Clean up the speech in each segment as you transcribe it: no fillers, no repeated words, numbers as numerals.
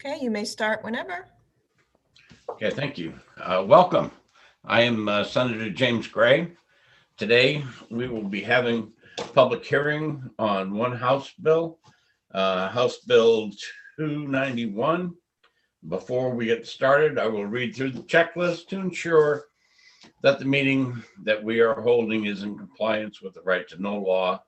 Okay, you may start whenever. Okay, thank you. Welcome. I am Senator James Gray. Today, we will be having a public hearing on one House bill, House Bill 291. Before we get started, I will read through the checklist to ensure that the meeting that we are holding is in compliance with the right to know law.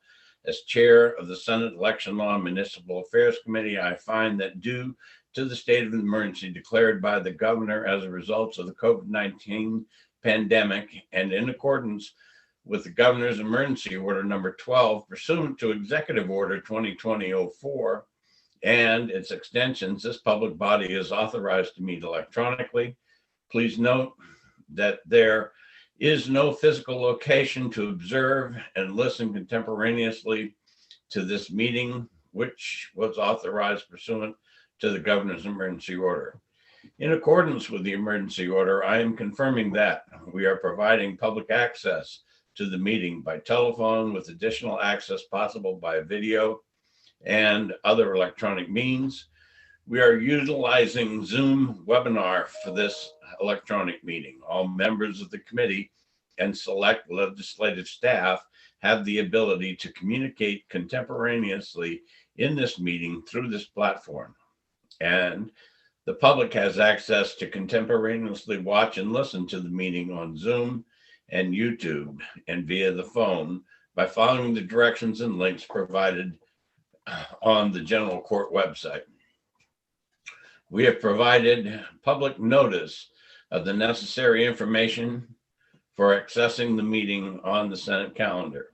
As chair of the Senate Election Law and Municipal Affairs Committee, I find that due to the state of emergency declared by the governor as a result of the COVID-19 pandemic and in accordance with the governor's emergency order number 12 pursuant to Executive Order 2020-04 and its extensions, this public body is authorized to meet electronically. Please note that there is no physical location to observe and listen contemporaneously to this meeting, which was authorized pursuant to the governor's emergency order. In accordance with the emergency order, I am confirming that we are providing public access to the meeting by telephone with additional access possible by video and other electronic means. We are utilizing Zoom webinar for this electronic meeting. All members of the committee and select legislative staff have the ability to communicate contemporaneously in this meeting through this platform. And the public has access to contemporaneously watch and listen to the meeting on Zoom and YouTube and via the phone by following the directions and links provided on the general court website. We have provided public notice of the necessary information for accessing the meeting on the Senate calendar.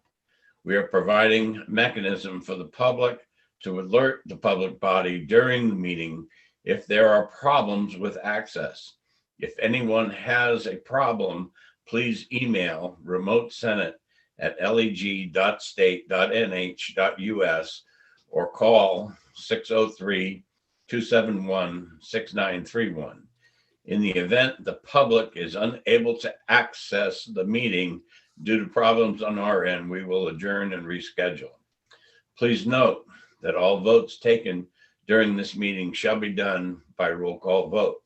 We are providing mechanism for the public to alert the public body during the meeting if there are problems with access. If anyone has a problem, please email remotesenate@leg.state.nh.us or call 603-271-6931. In the event the public is unable to access the meeting due to problems on our end, we will adjourn and reschedule. Please note that all votes taken during this meeting shall be done by roll call vote.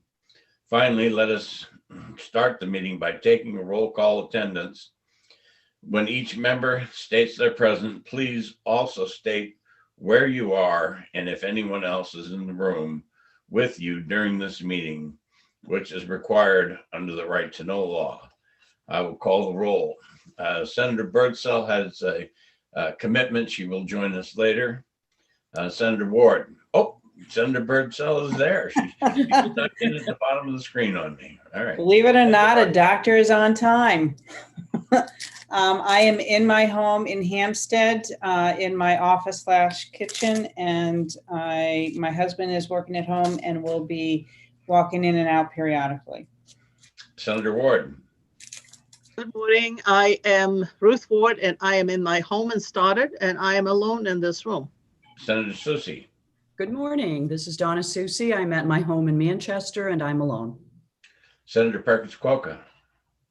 Finally, let us start the meeting by taking a roll call attendance. When each member states they're present, please also state where you are and if anyone else is in the room with you during this meeting, which is required under the right to know law. I will call the roll. Senator Birdsell has a commitment. She will join us later. Senator Ward. Oh, Senator Birdsell is there. She's stuck in at the bottom of the screen on me. All right. Believe it or not, a doctor is on time. I am in my home in Hampstead, in my office/kitchen, and my husband is working at home and will be walking in and out periodically. Senator Ward. Good morning. I am Ruth Ward, and I am in my home in Stoddard, and I am alone in this room. Senator Susie. Good morning. This is Donna Susie. I'm at my home in Manchester, and I'm alone. Senator Perkins Quokka.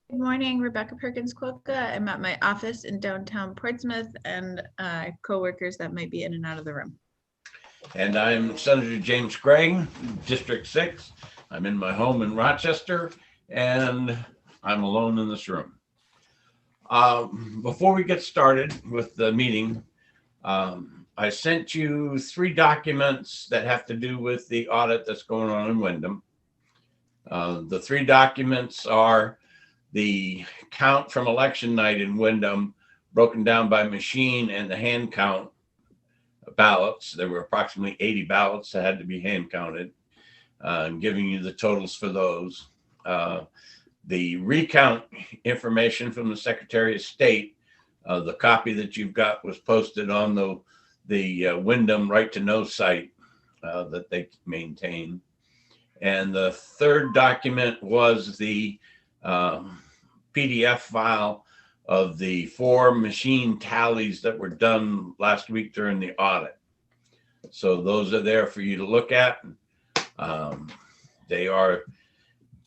Good morning, Rebecca Perkins Quokka. I'm at my office in downtown Portsmouth, and co-workers that might be in and out of the room. And I'm Senator James Gray, District 6. I'm in my home in Rochester, and I'm alone in this room. Before we get started with the meeting, I sent you 3 documents that have to do with the audit that's going on in Wyndham. The 3 documents are the count from election night in Wyndham, broken down by machine, and the hand count ballots. There were approximately 80 ballots that had to be hand counted, giving you the totals for those. The recount information from the Secretary of State, the copy that you've got was posted on the Wyndham Right to Know site that they maintain. And the 3rd document was the PDF file of the 4 machine tallies that were done last week during the audit. So those are there for you to look at. They are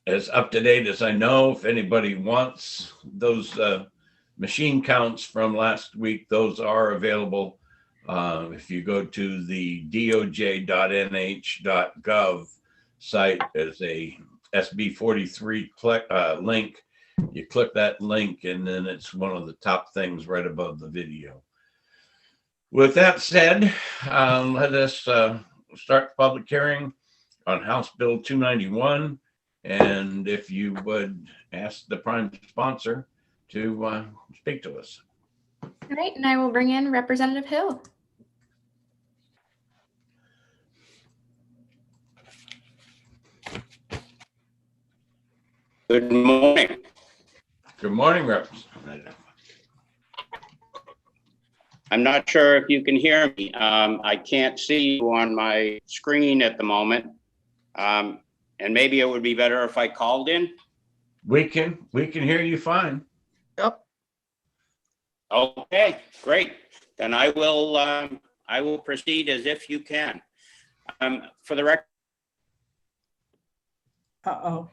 as up to date as I know. If anybody wants those machine counts from last week, those are available. If you go to the doj.nh.gov site is a SB 43 link. You click that link and then it's one of the top things right above the video. With that said, let us start the public hearing on House Bill 291. And if you would ask the prime sponsor to speak to us. All right, and I will bring in Representative Hill. Good morning. Good morning, Representative. I'm not sure if you can hear me. I can't see you on my screen at the moment. And maybe it would be better if I called in. We can hear you fine. Yep. Okay, great. Then I will proceed as if you can. For the record. Uh-oh.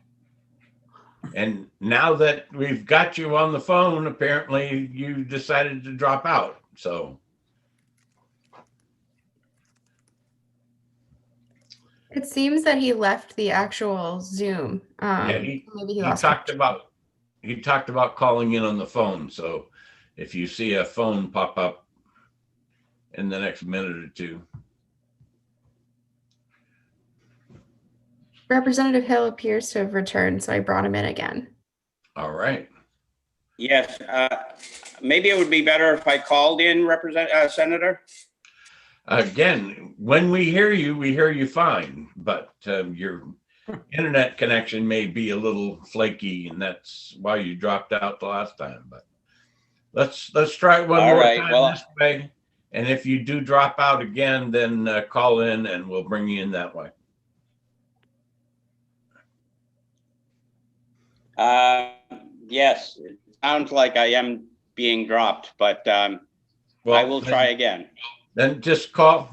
And now that we've got you on the phone, apparently you decided to drop out. So It seems that he left the actual Zoom. yeah, Maybe he he lost talked connection. about calling in on the phone. So if you see a phone pop up in the next minute or two. Representative Hill appears to have returned, so I brought him in again. All right. Yes, maybe it would be better if I called in, Senator. Again, when we hear you fine, but your internet connection may be a little flaky, and that's why you dropped out the last time. But let's try it one All more right, time well, this way. And if you do drop out again, then call in and we'll bring you in that way. Yes, it sounds like I am being dropped, but I will try again. Then just call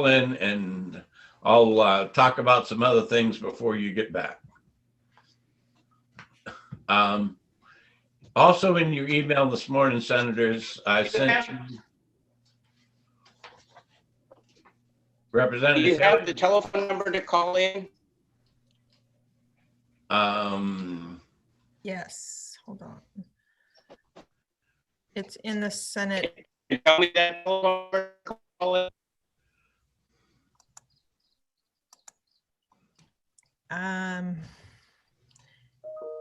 in and I'll talk about some other things before you get back. Also in your email this morning, Senators, I sent you Do Representative. you have the telephone number to call in? Yes, hold on. It's in the Senate. Can you tell me that telephone number to call in?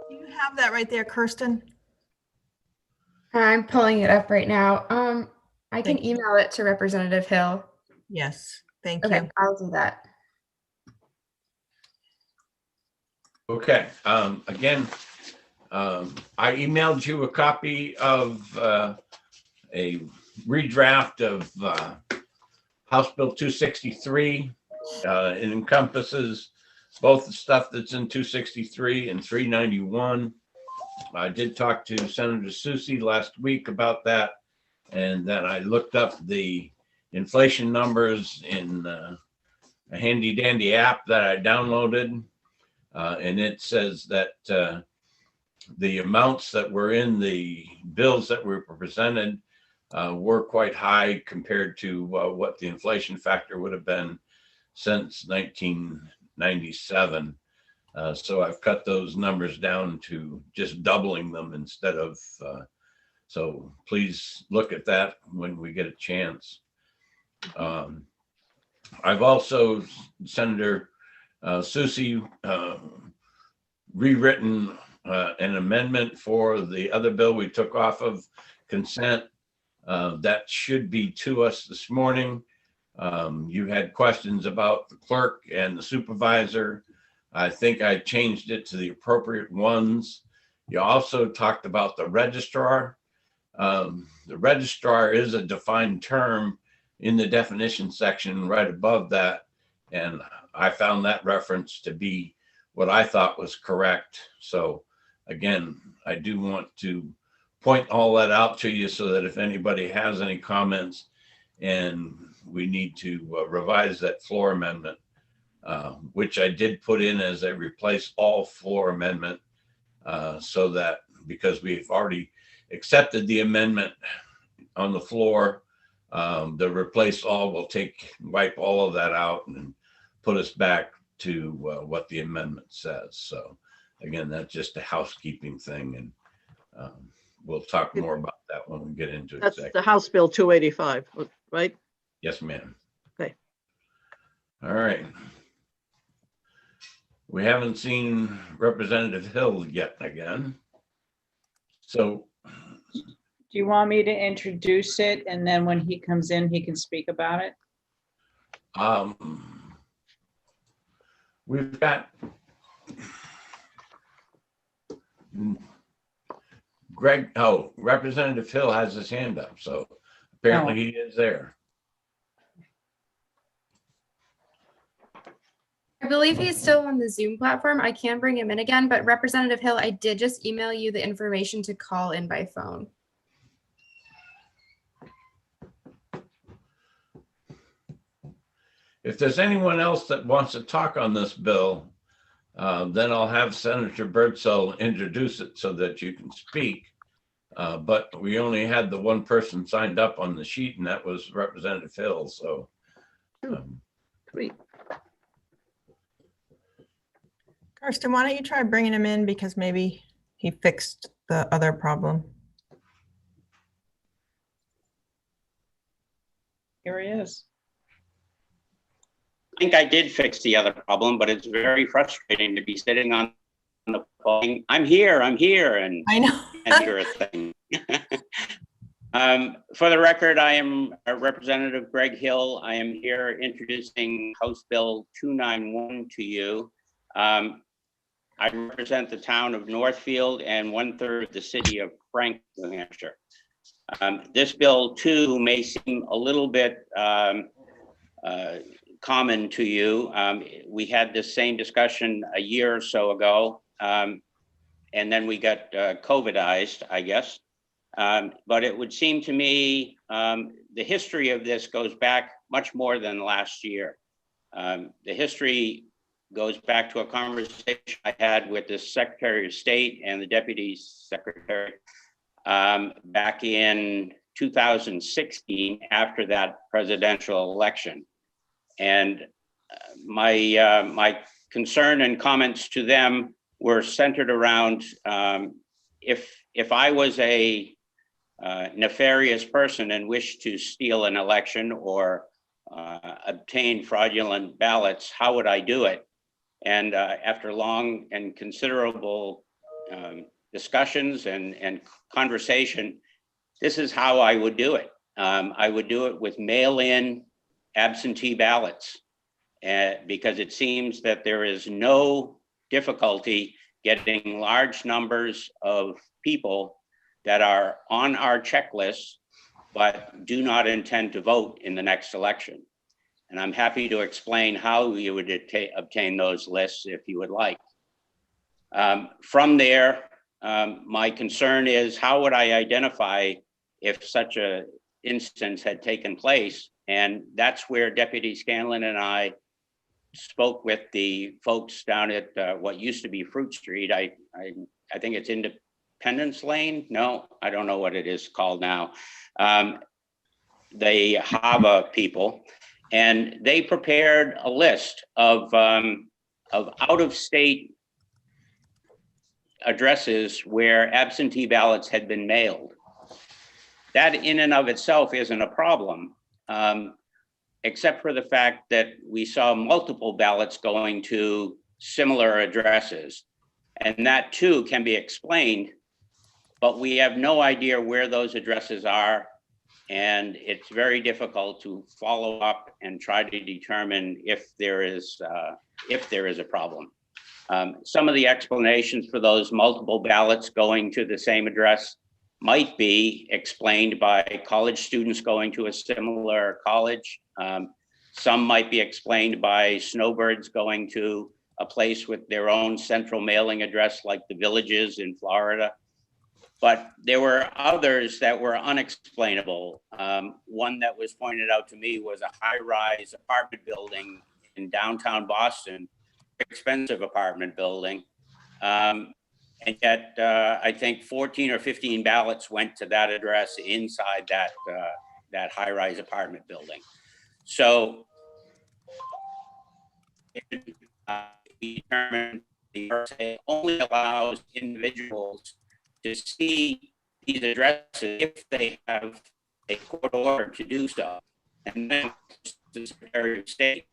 Do you have that right there, Kirsten? I'm pulling it up right now. I can Thank you. email it to Representative Hill. Yes, thank Okay, you. I'll do that. Okay, again, I emailed you a copy of a redraft of House Bill 263. It encompasses both the stuff that's in 263 and 391. I did talk to Senator Susie last week about that, and then I looked up the inflation numbers in a handy dandy app that I downloaded. And it says that the amounts that were in the bills that were presented were quite high compared to what the inflation factor would have been since 1997. So I've cut those numbers down to just doubling them instead of, so please look at that when we get a chance. I've also, Senator Susie, rewritten an amendment for the other bill we took off of consent. That should be to us this morning. You had questions about the clerk and the supervisor. I think I changed it to the appropriate ones. You also talked about the registrar. The registrar is a defined term in the definition section right above that. And I found that reference to be what I thought was correct. So again, I do want to point all that out to you so that if anybody has any comments and we need to revise that floor amendment, which I did put in as a replace all floor amendment, so that because we've already accepted the amendment on the floor, the replace all will wipe all of that out and put us back to what the amendment says. So again, that's just a housekeeping thing, and we'll talk more about that when we get into That's the executive. House Bill 285, right? Yes, ma'am. Okay. All right. We haven't seen Representative Hill yet again. So Do you want me to introduce it and then when he comes in, he can speak about it? we've got Greg, oh, Representative Hill has his hand up, so apparently he is there. I believe he's still on the Zoom platform. I can bring him in again, but Representative Hill, I did just email you the information to call in by phone. If there's anyone else that wants to talk on this bill, then I'll have Senator Birdsell introduce it so that you can speak. But we only had the one person signed up on the sheet, and that was Representative Hill. So, Great. Kirsten, why don't you try bringing him in because maybe he fixed the other problem. Here he is. I think I did fix the other problem, but it's very frustrating to be sitting on the phone. I'm here, and I know. enter a thing. For the record, I am Representative Greg Hill. I am here introducing House Bill 291 to you. I represent the town of Northfield and 1/3 of the city of Frank, New Hampshire. This bill too may seem a little bit common to you. We had this same discussion a year or so ago, and then we got COVIDized, I guess. But it would seem to me the history of this goes back much more than last year. The history goes back to a conversation I had with the Secretary of State and the Deputy Secretary back in 2016 after that presidential election. And my concern and comments to them were centered around if I was a nefarious person and wished to steal an election or obtain fraudulent ballots, how would I do it? And after long and considerable discussions and conversation, this is how I would do it. I would do it with mail-in absentee ballots because it seems that there is no difficulty getting large numbers of people that are on our checklist but do not intend to vote in the next election. And I'm happy to explain how you would obtain those lists if you would like. From there, my concern is how would I identify if such an instance had taken place? And that's where Deputy Scanlon and I spoke with the folks down at what used to be Fruit Street. I think it's Independence Lane. No, I don't know what it is called now. The HAVA people. And they prepared a list of out-of-state addresses where absentee ballots had been mailed. That in and of itself isn't a problem, except for the fact that we saw multiple ballots going to similar addresses. And that too can be explained, but we have no idea where those addresses are. And it's very difficult to follow up and try to determine if there is a problem. Some of the explanations for those multiple ballots going to the same address might be explained by college students going to a similar college. Some might be explained by snowbirds going to a place with their own central mailing address, like the Villages in Florida. But there were others that were unexplainable. One that was pointed out to me was a high-rise apartment building in downtown Boston, expensive apartment building. And yet, I think 14 or 15 ballots went to that address inside that high-rise apartment building. So we determined the RSA only allows individuals to see these addresses if they have a court order to do so, and then the Secretary of State.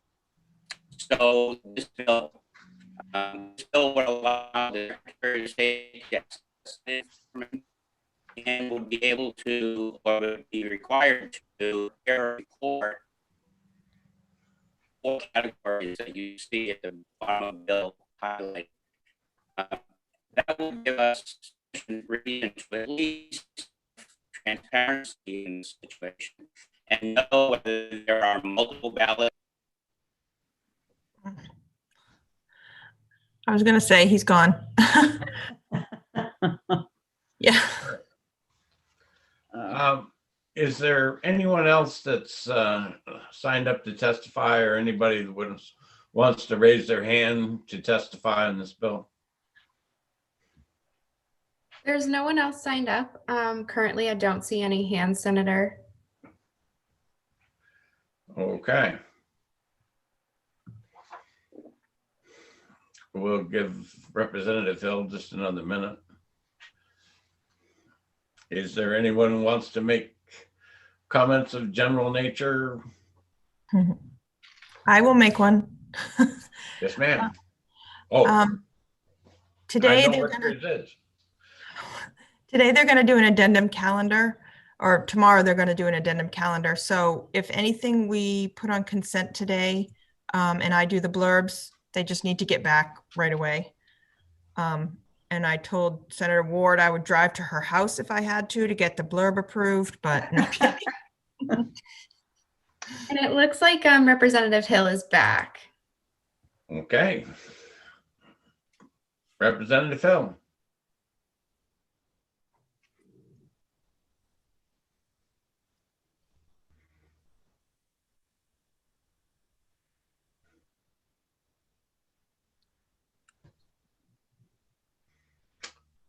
So this bill would allow the Secretary of State to get information and would be able to, or would be required to record four categories that you see at the bottom of the bill highlighted. That will give us sufficient reason to at least transparency in the situation and know whether there are multiple ballots. I was going to say he's gone. Yeah. Is there anyone else that's signed up to testify, or anybody that wants to raise their hand to testify on this bill? There's no one else signed up. Currently, I don't see any hands, Senator. Okay. We'll give Representative Hill just another minute. Is there anyone who wants to make comments of general nature? I will make one. Yes, ma'am. Oh, Today I know they're what gonna, yours is. today they're going to do an addendum calendar, or tomorrow they're going to do an addendum calendar. So if anything we put on consent today, and I do the blurbs, they just need to get back right away. And I told Senator Ward I would drive to her house if I had to get the blurb approved, but no kidding. And it looks like Representative Hill is back. Okay. Representative Hill.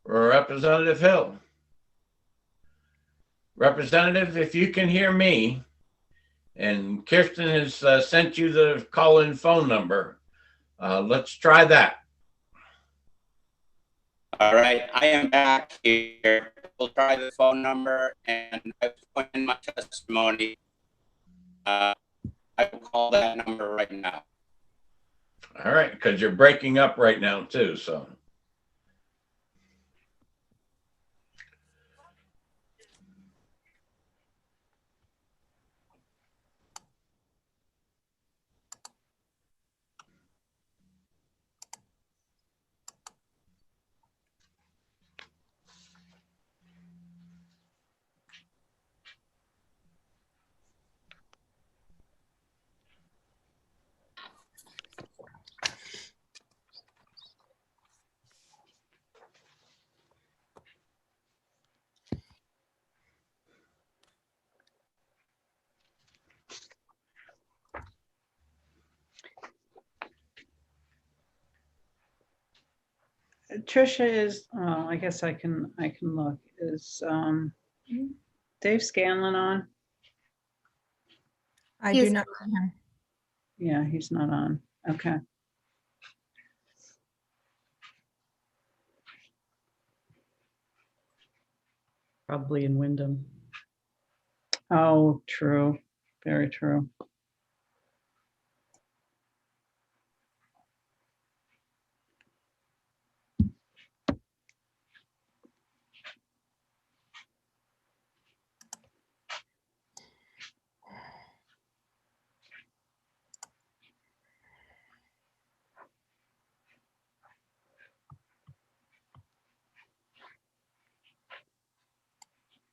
Representative Hill. Representative, if you can hear me, and Kirsten has sent you the call-in phone number, let's try that. All right, I am back here. We'll try the phone number, and I put in my testimony. I will call that number right now. All right, because you're breaking up right now too, so. Trisha is, oh, I guess I can look. Is Dave Scanlon on? I He do is- not see him. Yeah, he's not on. Okay. Probably in Wyndham. Oh, true. Very true.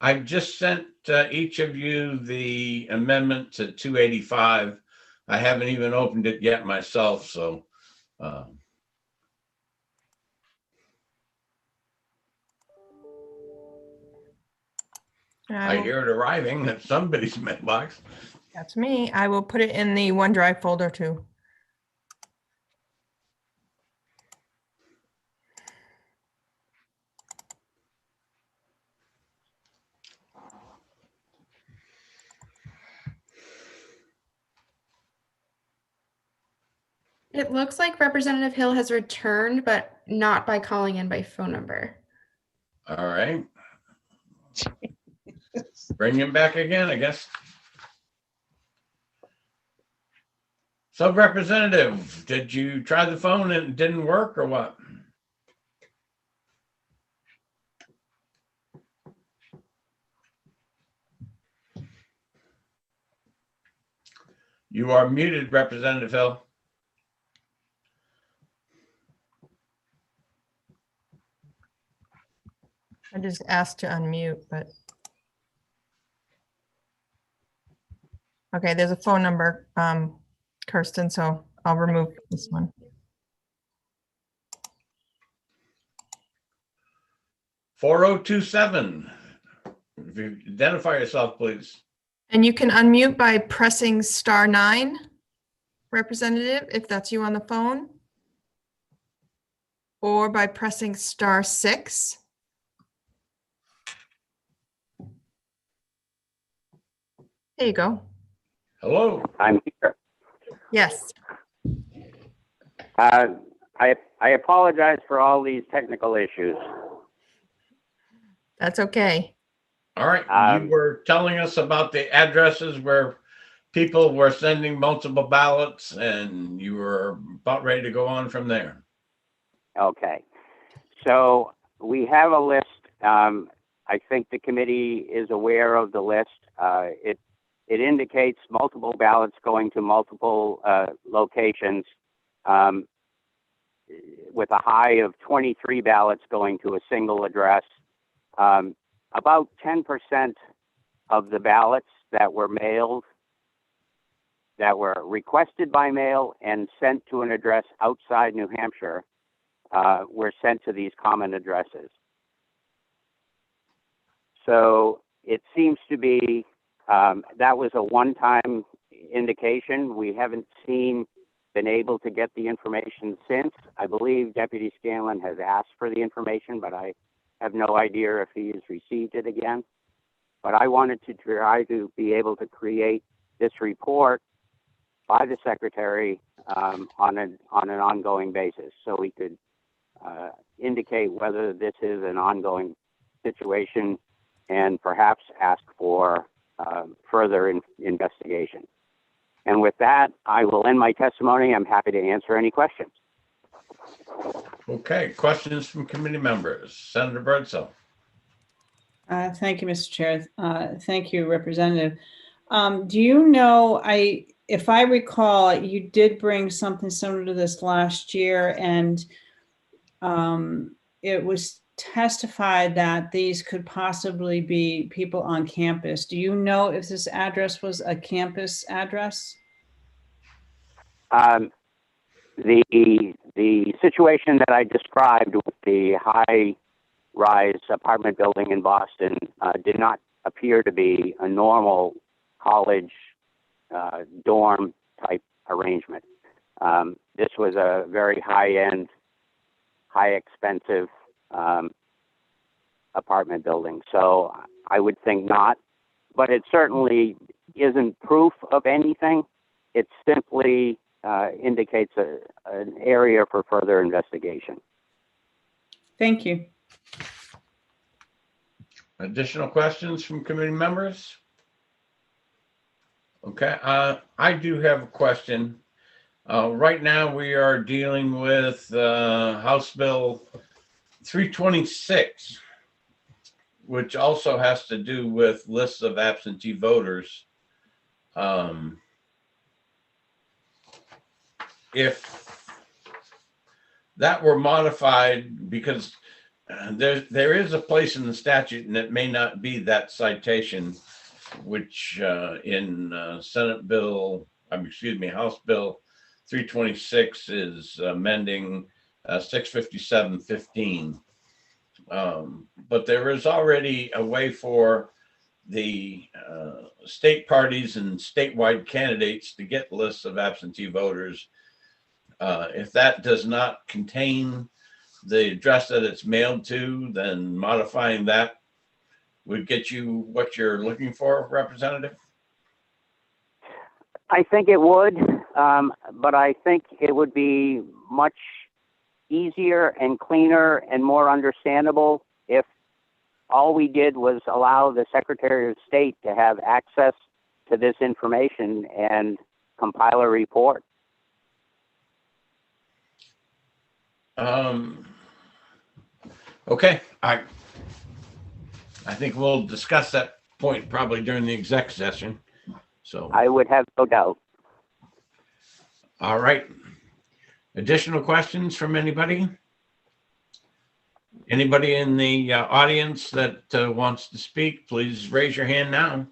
I've just sent each of you the amendment to 285. I haven't even opened it yet myself, so. I hear it arriving at somebody's mailbox. That's me. I will put it in the OneDrive folder too. It looks like Representative Hill has returned, but not by calling in by phone number. All right. Bring him back again, I guess. So Representative, did you try the phone and it didn't work or what? You are muted, Representative Hill. I just asked to unmute, but. Okay, there's a phone number, Kirsten, so I'll remove this one. 4027. If you identify yourself, please. And you can unmute by pressing *9, Representative, if that's you on the phone. Or by pressing *6. There you go. Hello. I'm here. Yes. I apologize for all these technical issues. That's okay. All right. You were telling us about the addresses where people were sending multiple ballots and you were about ready to go on from there. Okay. So we have a list. I think the committee is aware of the list. It indicates multiple ballots going to multiple locations, with a high of 23 ballots going to a single address. About 10% of the ballots that were mailed, that were requested by mail and sent to an address outside New Hampshire, were sent to these common addresses. So it seems to be that was a one-time indication. We haven't been able to get the information since. I believe Deputy Scanlon has asked for the information, but I have no idea if he has received it again. But I wanted to try to be able to create this report by the Secretary on an ongoing basis, so we could indicate whether this is an ongoing situation and perhaps ask for further investigation. And with that, I will end my testimony. I'm happy to answer any questions. Okay, questions from committee members. Senator Birdsell. Thank you, Mr. Chair. Thank you, Representative. Do you know, if I recall, you did bring something similar to this last year, and it was testified that these could possibly be people on campus. Do you know if this address was a campus address? The situation that I described with the high-rise apartment building in Boston did not appear to be a normal college dorm type arrangement. This was a very high-end, high-expensive apartment building. So I would think not, but it certainly isn't proof of anything. It simply indicates an area for further investigation. Thank you. Additional questions from committee members? Okay, I do have a question. Right now we are dealing with House Bill 326, which also has to do with lists of absentee voters. If that were modified, because there is a place in the statute, and it may not be that citation, which in Senate Bill, House Bill 326 is amending 657-15. But there is already a way for the state parties and statewide candidates to get lists of absentee voters. If that does not contain the address that it's mailed to, then modifying that would get you what you're looking for, Representative? I think it would. but I think it would be much easier and cleaner and more understandable if all we did was allow the Secretary of State to have access to this information and compile a report. Okay, I think we'll discuss that point probably during the exec session. So I would have no doubt. all right. Additional questions from anybody? Anybody in the audience that wants to speak, please raise your hand now.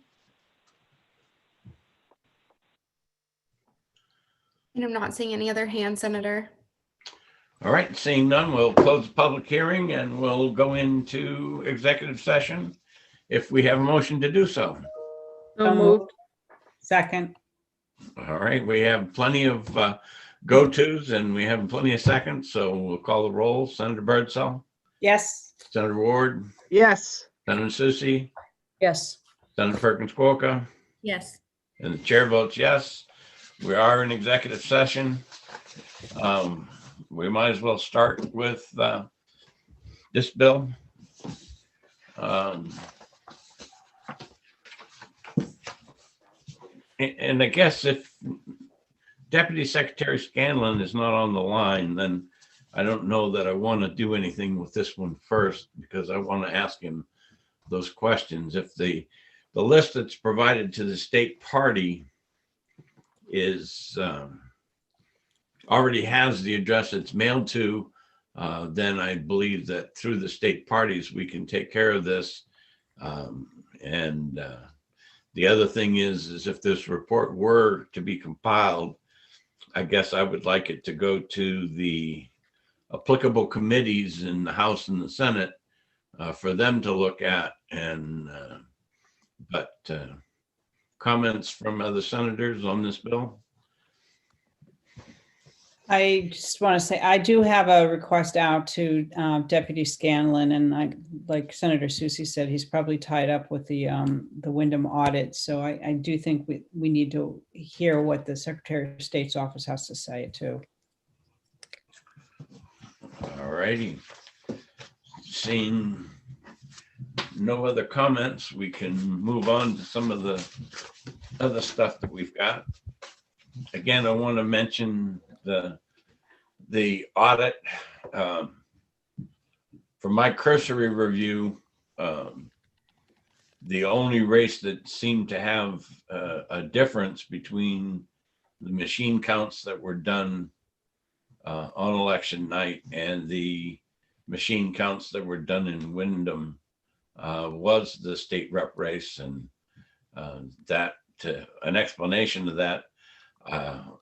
And I'm not seeing any other hands, Senator. All right, seeing none, we'll close the public hearing and we'll go into executive session if we have a motion to do so. So moved. Second. All right, we have plenty of go-tos and we have plenty of seconds, so we'll call the roll. Senator Birdsell, Yes. Senator Ward, Yes. Senator Susie, Yes. Senator Perkins Cuoco, Yes. and the chair votes yes. We are in executive session. We might as well start with this bill. And I guess if Deputy Secretary Scanlon is not on the line, then I don't know that I want to do anything with this one first, because I want to ask him those questions. If the list that's provided to the state party is already has the address it's mailed to, then I believe that through the state parties, we can take care of this. The other thing is if this report were to be compiled, I guess I would like it to go to the applicable committees in the House and the Senate for them to look at. But comments from other senators on this bill? I just want to say, I do have a request out to Deputy Scanlon, and like Senator Susie said, he's probably tied up with the Wyndham audit. So I do think we need to hear what the Secretary of State's office has to say too. All righty. Seeing no other comments, we can move on to some of the other stuff that we've got. Again, I want to mention the audit. From my cursory review, the only race that seemed to have a difference between the machine counts that were done on election night and the machine counts that were done in Wyndham was the state rep race, and that an explanation of that.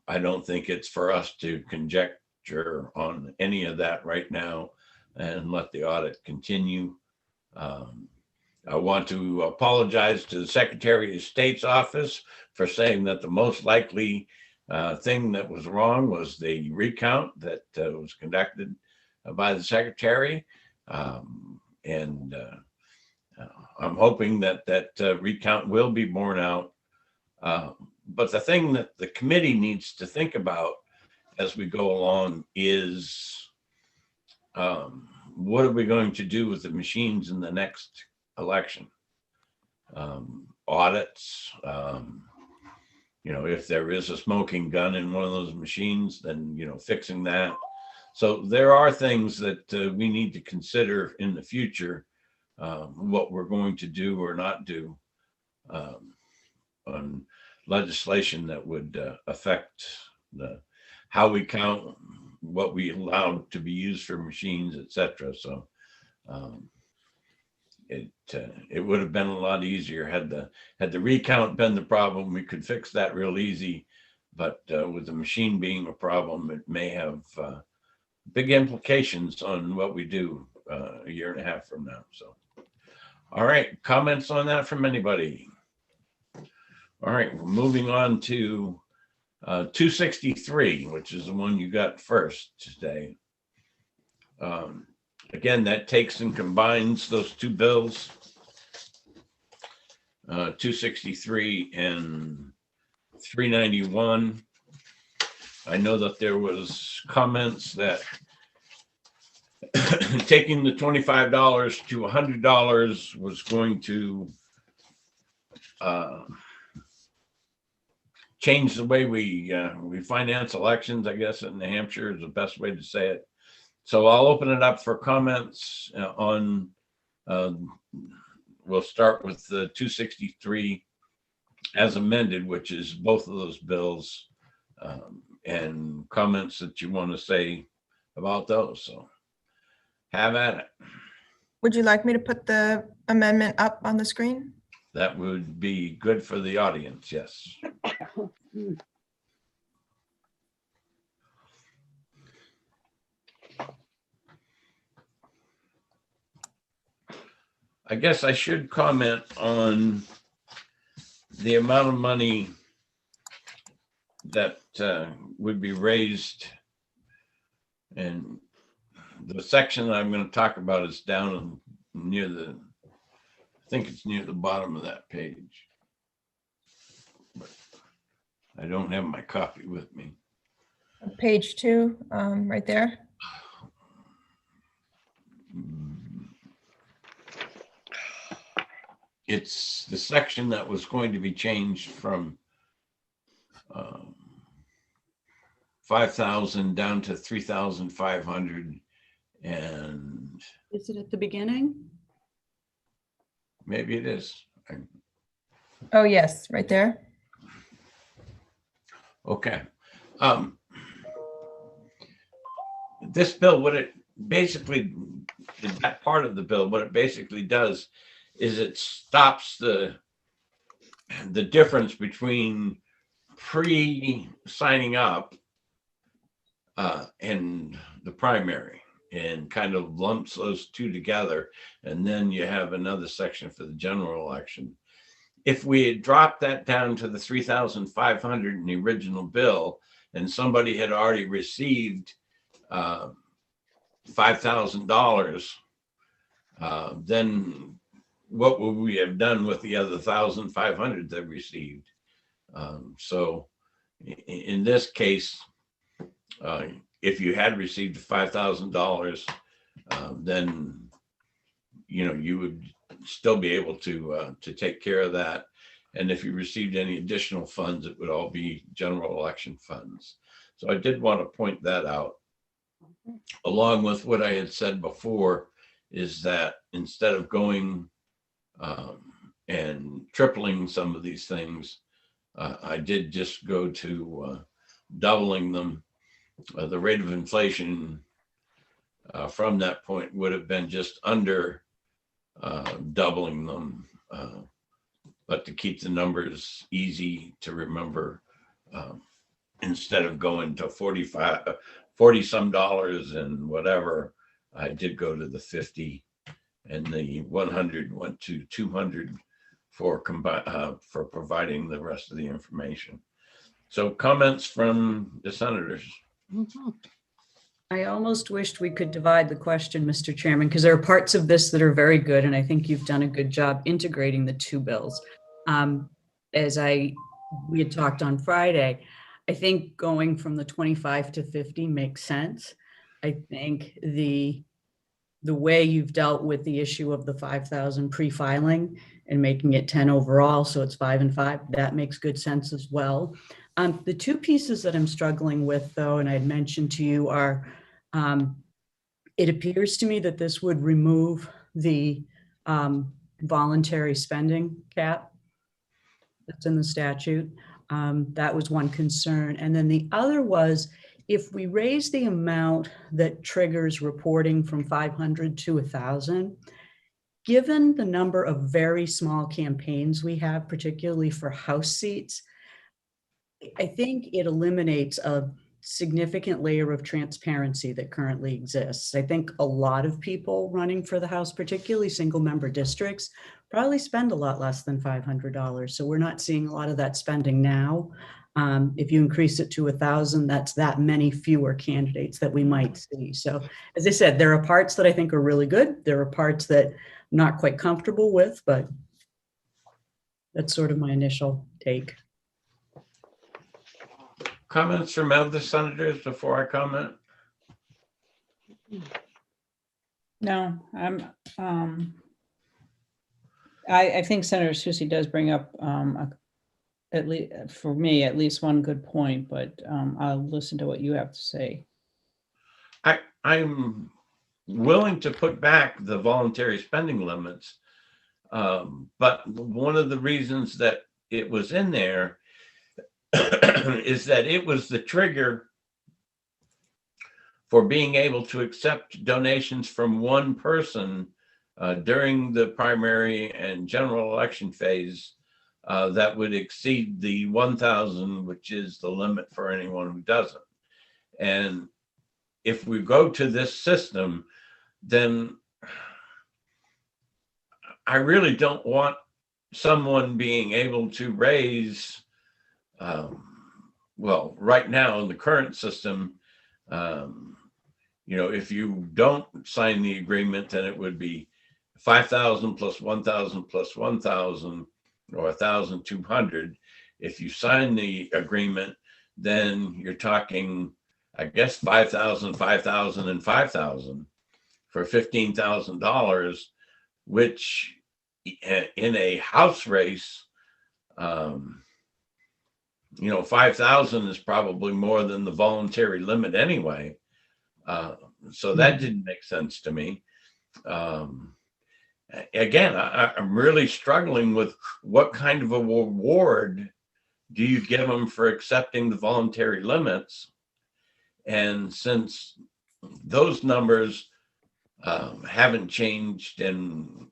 I don't think it's for us to conjecture on any of that right now and let the audit continue. I want to apologize to the Secretary of State's office for saying that the most likely thing that was wrong was the recount that was conducted by the Secretary. I'm hoping that recount will be borne out. But the thing that the committee needs to think about as we go along is what are we going to do with the machines in the next election? Audits, if there is a smoking gun in one of those machines, then, fixing that. So there are things that we need to consider in the future, what we're going to do or not do on legislation that would affect how we count, what we allow to be used for machines, etc. So it would have been a lot easier had the recount been the problem. We could fix that real easy, but with the machine being a problem, it may have big implications on what we do a year and a half from now. So, all right, comments on that from anybody? All right, we're moving on to 263, which is the one you got first today. Again, that takes and combines those two bills, 263 and 391. I know that there was comments that taking the $25 to $100 was going to change the way we finance elections, I guess, in New Hampshire is the best way to say it. So I'll open it up for comments on, we'll start with the 263 as amended, which is both of those bills, and comments that you want to say about those. So have at it. Would you like me to put the amendment up on the screen? That would be good for the audience, yes. I guess I should comment on the amount of money that would be raised. And the section that I'm going to talk about is down near the, I think it's near the bottom of that page. But I don't have my copy with me. Page 2, right there. It's the section that was going to be changed from 5,000 down to 3,500, and Is it at the beginning? maybe it is. Oh, yes, right there. Okay. This bill, what it basically, that part of the bill, what it basically does is it stops the difference between pre-signing up and the primary, and kind of lumps those two together. And then you have another section for the general election. If we had dropped that down to the 3,500 in the original bill, and somebody had already received $5,000, then what would we have done with the other 1,500 they received? So in this case, if you had received $5,000, then you would still be able to take care of that. And if you received any additional funds, it would all be general election funds. So I did want to point that out. Along with what I had said before, is that instead of going and tripling some of these things, I did just go to doubling them. The rate of inflation from that point would have been just under doubling them. But to keep the numbers easy to remember, instead of going to 40 some dollars and whatever, I did go to the 50, and the 100 went to 200 for providing the rest of the information. So comments from the senators. I almost wished we could divide the question, Mr. Chairman, because there are parts of this that are very good, and I think you've done a good job integrating the two bills. As we had talked on Friday, I think going from the 25 to 50 makes sense. I think the way you've dealt with the issue of the 5,000 pre-filing and making it 10 overall, so it's 5 and 5, that makes good sense as well. The two pieces that I'm struggling with, though, and I had mentioned to you, are it appears to me that this would remove the voluntary spending cap that's in the statute. That was one concern. And then the other was, if we raise the amount that triggers reporting from 500 to 1,000, given the number of very small campaigns we have, particularly for House seats, I think it eliminates a significant layer of transparency that currently exists. I think a lot of people running for the House, particularly single member districts, probably spend a lot less than $500. So we're not seeing a lot of that spending now. If you increase it to 1,000, that's that many fewer candidates that we might see. So as I said, there are parts that I think are really good. There are parts that I'm not quite comfortable with, but that's sort of my initial take. comments from other senators before I comment? No, I think Senator Susie does bring up, at least, for me, at least one good point, but I'll listen to what you have to say. I'm willing to put back the voluntary spending limits. But one of the reasons that it was in there is that it was the trigger for being able to accept donations from one person during the primary and general election phase that would exceed the 1,000, which is the limit for anyone who doesn't. And if we go to this system, then I really don't want someone being able to raise, well, right now in the current system, if you don't sign the agreement, then it would be 5,000 plus 1,000 plus 1,000 or 1,200. If you sign the agreement, then you're talking, I guess, 5,000, 5,000, and 5,000 for $15,000, which in a House race, 5,000 is probably more than the voluntary limit anyway. So that didn't make sense to me. Again, I'm really struggling with what kind of a reward do you give them for accepting the voluntary limits? And since those numbers haven't changed, and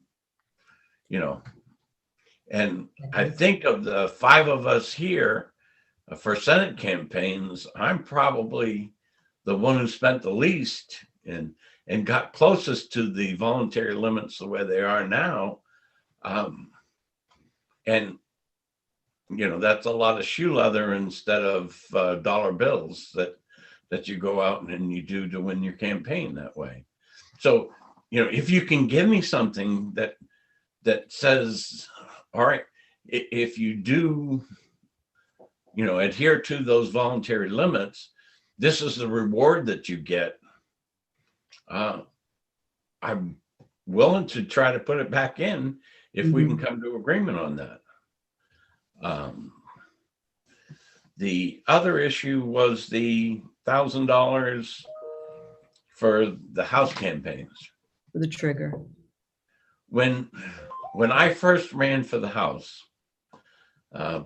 I think of the 5 of us here for Senate campaigns, I'm probably the one who spent the least and got closest to the voluntary limits the way they are now. And that's a lot of shoe leather instead of dollar bills that you go out and you do to win your campaign that way. So, if you can give me something that says, all right, if you do, adhere to those voluntary limits, this is the reward that you get. I'm willing to try to put it back in if we can come to agreement on that. The other issue was the $1,000 for the House campaigns. The trigger. When I first ran for the House,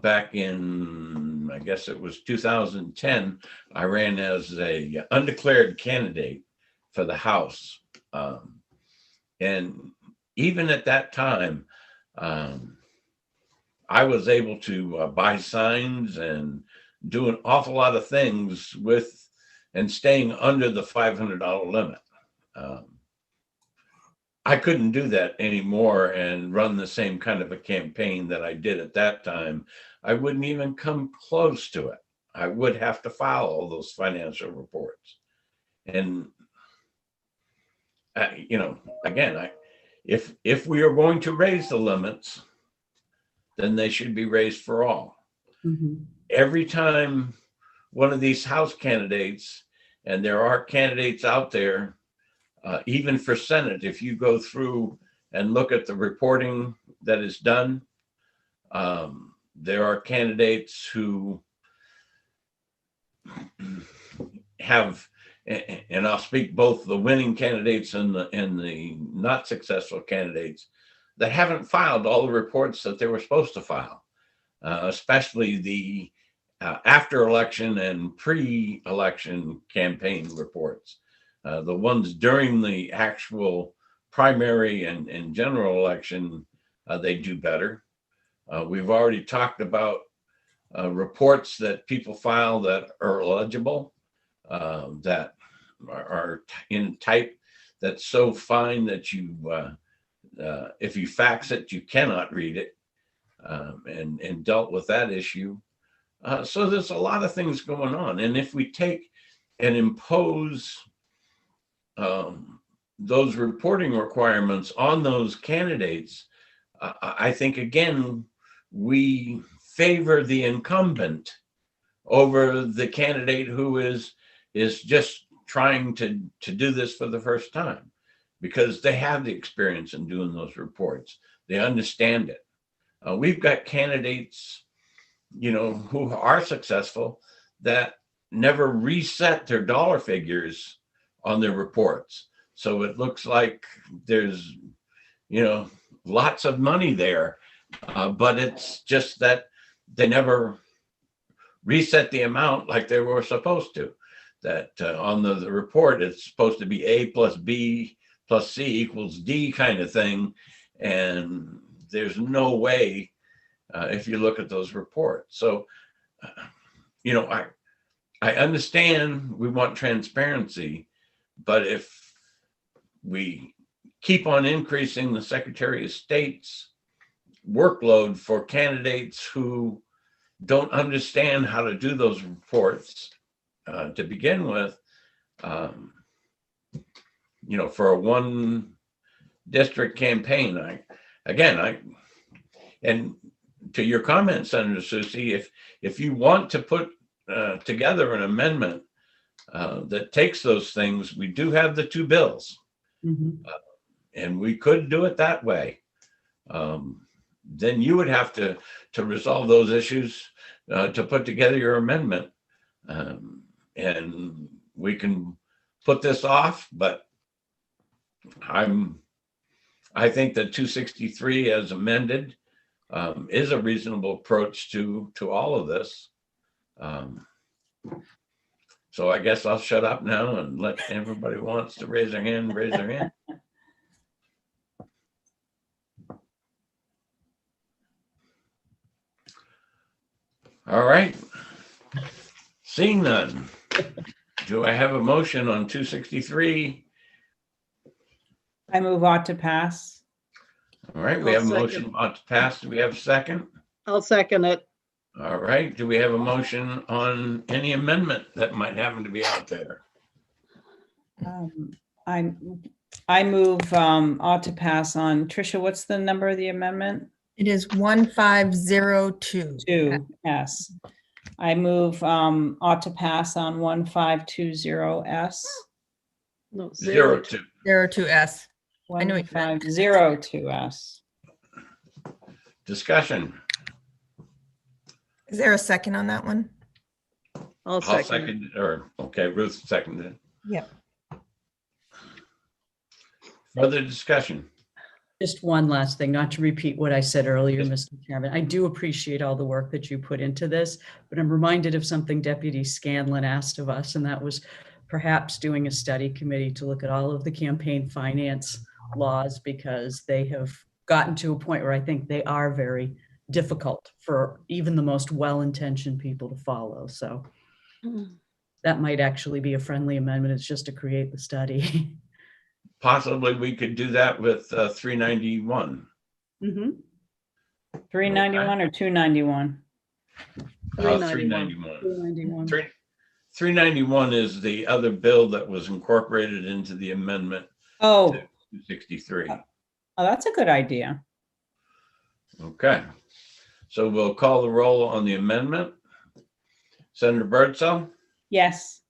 back in, I guess it was 2010, I ran as a undeclared candidate for the House. And even at that time, I was able to buy signs and do an awful lot of things with and staying under the $500 limit. I couldn't do that anymore and run the same kind of a campaign that I did at that time. I wouldn't even come close to it. I would have to file all those financial reports. And, again, if we are going to raise the limits, then they should be raised for all. Every time one of these House candidates, and there are candidates out there, even for Senate, if you go through and look at the reporting that is done, there are candidates who have, and I'll speak both the winning candidates and the not successful candidates, that haven't filed all the reports that they were supposed to file, especially the after election and pre-election campaign reports. The ones during the actual primary and general election, they do better. We've already talked about reports that people file that are illegible, that are in type that's so fine that you, if you fax it, you cannot read it, and dealt with that issue. So there's a lot of things going on. And if we take and impose those reporting requirements on those candidates, I think, again, we favor the incumbent over the candidate who is just trying to do this for the first time, because they have the experience in doing those reports. They understand it. We've got candidates, who are successful that never reset their dollar figures on their reports. So it looks like there's, lots of money there, but it's just that they never reset the amount like they were supposed to. That on the report, it's supposed to be A plus B plus C equals D kind of thing. And there's no way if you look at those reports. So, I understand we want transparency, but if we keep on increasing the Secretary of State's workload for candidates who don't understand how to do those reports to begin with, for a one district campaign, and to your comment, Senator Susie, if you want to put together an amendment that takes those things, we do have the two bills, and we could do it that way. Then you would have to resolve those issues to put together your amendment, and we can put this off. But I think that 263 as amended is a reasonable approach to all of this. So I guess I'll shut up now and let everybody who wants to raise their hand, raise their hand. All right. Seeing none, do I have a motion on 263? I move ought to pass. All right, we I'll have a motion second. ought to pass. Do we have a second? I'll second it. All right, do we have a motion on any amendment that might happen to be out there? I move ought to pass on. Tricia, what's the number of the amendment? It is 1502. 2S. I move ought to pass on 1520S. No, 02. 02S. I knew what you meant. 1502S. Discussion. Is there a second on that one? I'll I'll second. second, or, okay, Ruth seconded. Yep. Further discussion. Just one last thing, not to repeat what I said earlier, Yes. Mr. Chairman. I do appreciate all the work that you put into this, but I'm reminded of something Deputy Scanlon asked of us, and that was perhaps doing a study committee to look at all of the campaign finance laws, because they have gotten to a point where I think they are very difficult for even the most well-intentioned people to follow. So that might actually be a friendly amendment. It's just to create the study. Possibly we could do that with 391. 391 or 291? 391. 291. 391 is the other bill that was incorporated into the amendment Oh, to 263. oh, that's a good idea. Okay, so we'll call the roll on the amendment. Senator Birdsell, Yes.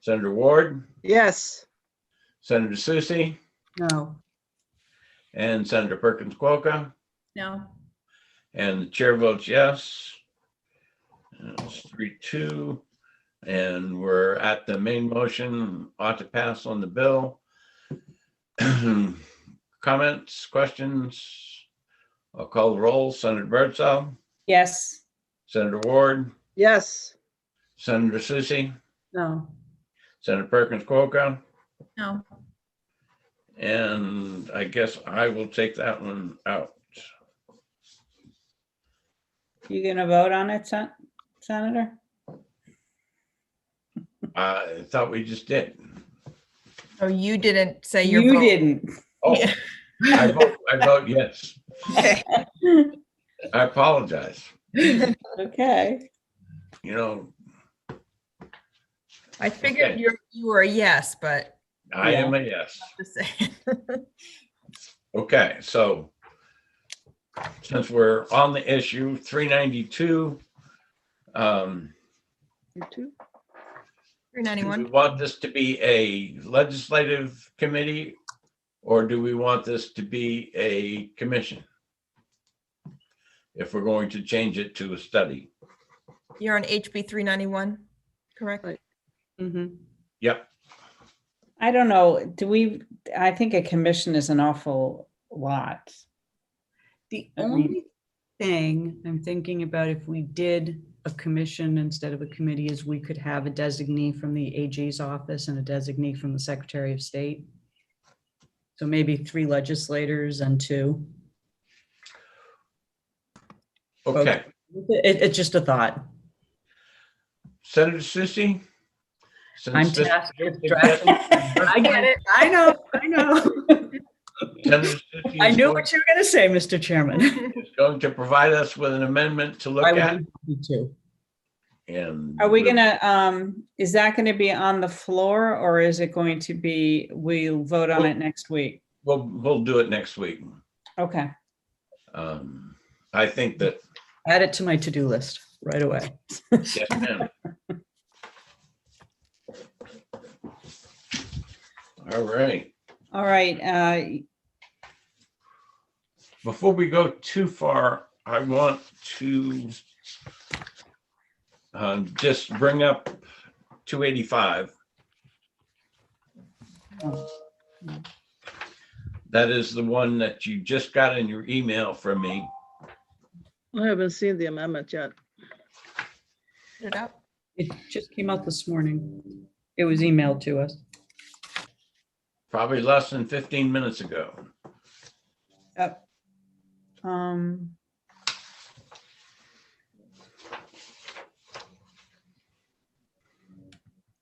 Senator Ward, Yes. Senator Susie, No. and Senator Perkins Cuoco, No. and the chair votes yes. It's 3-2, and we're at the main motion, ought to pass on the bill. Comments, questions? I'll call the roll. Senator Birdsell, Yes. Senator Ward, Yes. Senator Susie, No. Senator Perkins Cuoco, No. and I guess I will take that one out. You gonna vote on it, Senator? I thought we just did. Oh, you didn't say your You vote. didn't. Oh, Yeah. I vote yes. Okay. I apologize. Okay. I figured Okay. you were a yes, but I am a yes. just saying. Okay, so since we're on the issue, 392, You too? Do we 391. want this to be a legislative committee or do we want this to be a commission? If we're going to change it to a study. You're on HB 391, correct? Right. Mhm. Yep. I don't know, I think a commission is an awful lot. The I mean- only thing I'm thinking about if we did a commission instead of a committee is we could have a designee from the AG's office and a designee from the Secretary of State. So maybe 3 legislators and 2. Okay. It's just a thought. Senator Susie? I'm Since this- tasked with drafting. I get it. I know. Senator Susie I is knew going- what you were going to say, Mr. Chairman. is going to provide us with an amendment to look I would at. be happy to. And Are we gonna, is that gonna be on the floor or is it going to be, we'll vote on it next week? we'll do it next week. Okay. I think that, Add it to my to-do list right away. yes, ma'am. All right. All right, Before we go too far, I want to just bring up 285. That is the one that you just got in your email from me. I haven't seen the amendment yet. Put it up. It just came out this morning. It was emailed to us. Probably less than 15 minutes ago.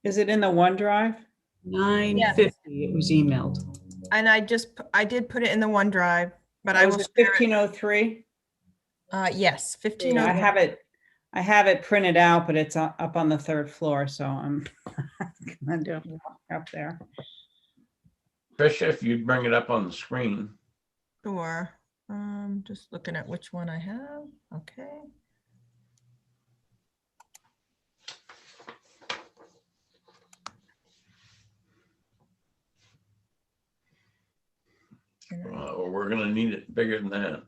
is it in the OneDrive? 9:50, it was emailed. And I did put it in the OneDrive, but I Was will it share it. 1503? Yes, I 1501. have it printed out, but it's up on the 3rd floor, so I'm gonna walk up there. Tricia, if you'd bring it up on the screen. Sure. Just looking at which one I have. Okay. We're gonna need it bigger than that.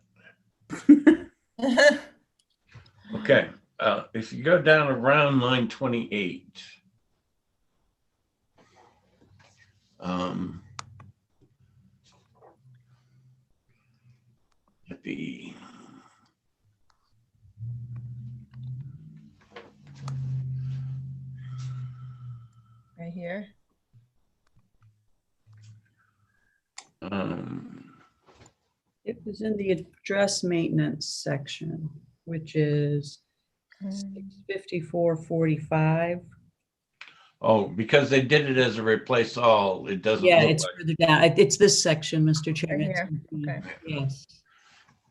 Okay, if you go down around line 28. It'd be Right here. It was in the address maintenance section, which is 65445. oh, because they did it as a replace all, it doesn't Yeah, look it's like. further down. It's this section, Mr. Chairman. here, okay. Yes.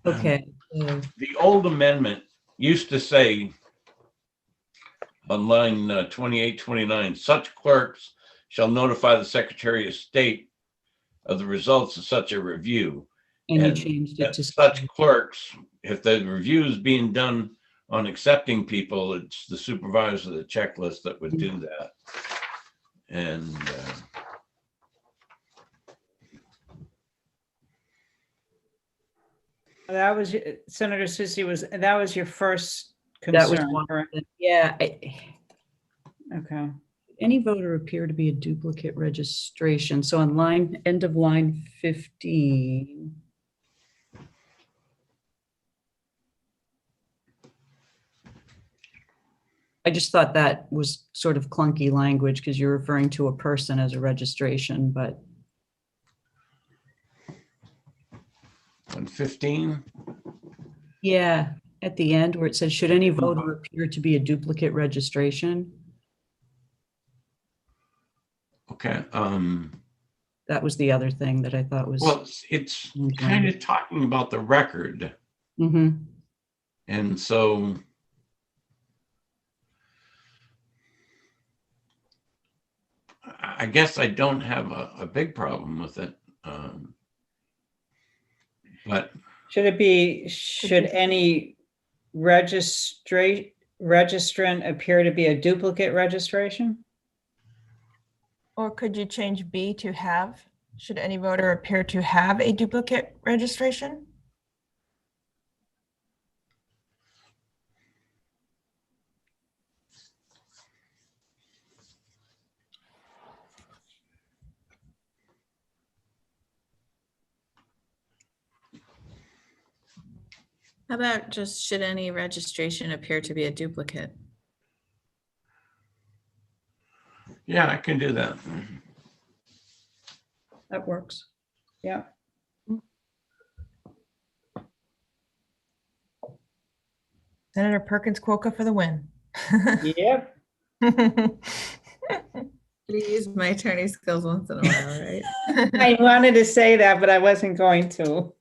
Okay. The old amendment used to say on line 28, 29, such clerks shall notify the Secretary of State of the results of such a review. And you And changed it that to. such clerks, if the review is being done on accepting people, it's the supervisor of the checklist that would do that. And That was, Senator Susie, that was your first That was concern, one. correct? Yeah. Okay. Any voter appear to be a duplicate registration. So on end of line 15. I just thought that was sort of clunky language because you're referring to a person as a registration, but on 15, yeah, at the end where it says, should any voter appear to be a duplicate registration? okay. That was the other thing that I thought was. Well, it's kind of talking about the record. Mhm. And so I guess I don't have a big problem with it. But Should any registrant appear to be a duplicate registration? Or could you change B to have? Should any voter appear to have a duplicate registration? How about just should any registration appear to be a duplicate? Yeah, I can do that. That works. Yeah. Senator Perkins Quokka for the win. Yep. Use my attorney skills once in a while, right? I wanted to say that, but I wasn't going to.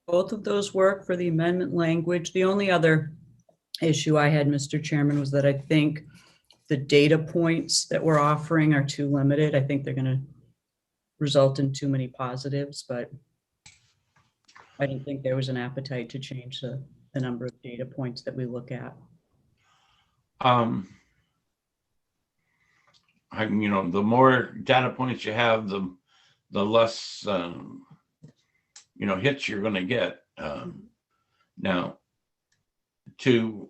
Both of those work for the amendment language. The only other issue I had, Mr. Chairman, was that I think the data points that we're offering are too limited. I think they're going to result in too many positives, but I didn't think there was an appetite to change the number of data points that we look at. The more data points you have, the less, hits you're going to get. Now, to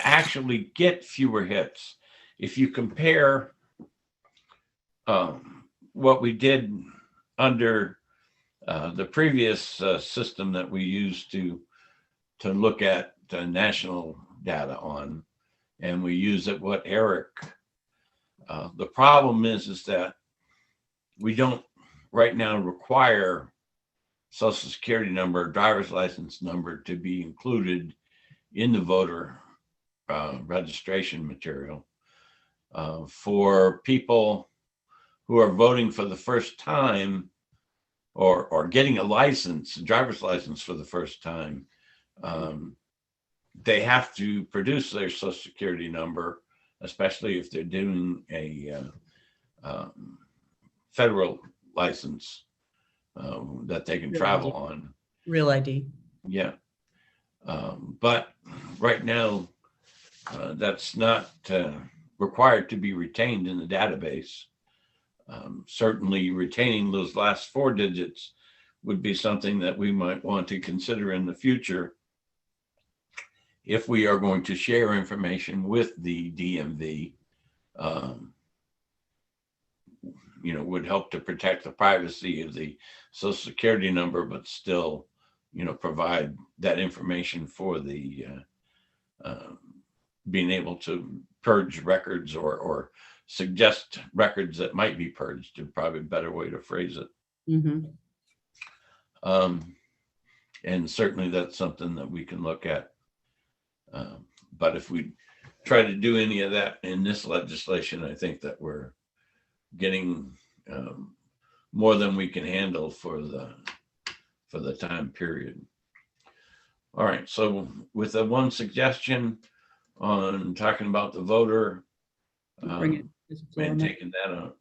actually get fewer hits, if you compare what we did under the previous system that we used to look at national data on, and we use it what Eric, the problem is that we don't right now require social security number, driver's license number to be included in the voter registration material for people who are voting for the first time or getting a driver's license for the first time. They have to produce their social security number, especially if they're doing a federal license that they can travel on. Real ID. Yeah. But right now, that's not required to be retained in the database. Certainly retaining those last 4 digits would be something that we might want to consider in the future if we are going to share information with the DMV. Would help to protect the privacy of the social security number, but still, provide that information for the being able to purge records or suggest records that might be purged, is probably a better way to phrase it. Mm-hmm. And certainly that's something that we can look at. But if we try to do any of that in this legislation, I think that we're getting more than we can handle for the time period. All right, so with the one suggestion on talking about the voter and taking that out.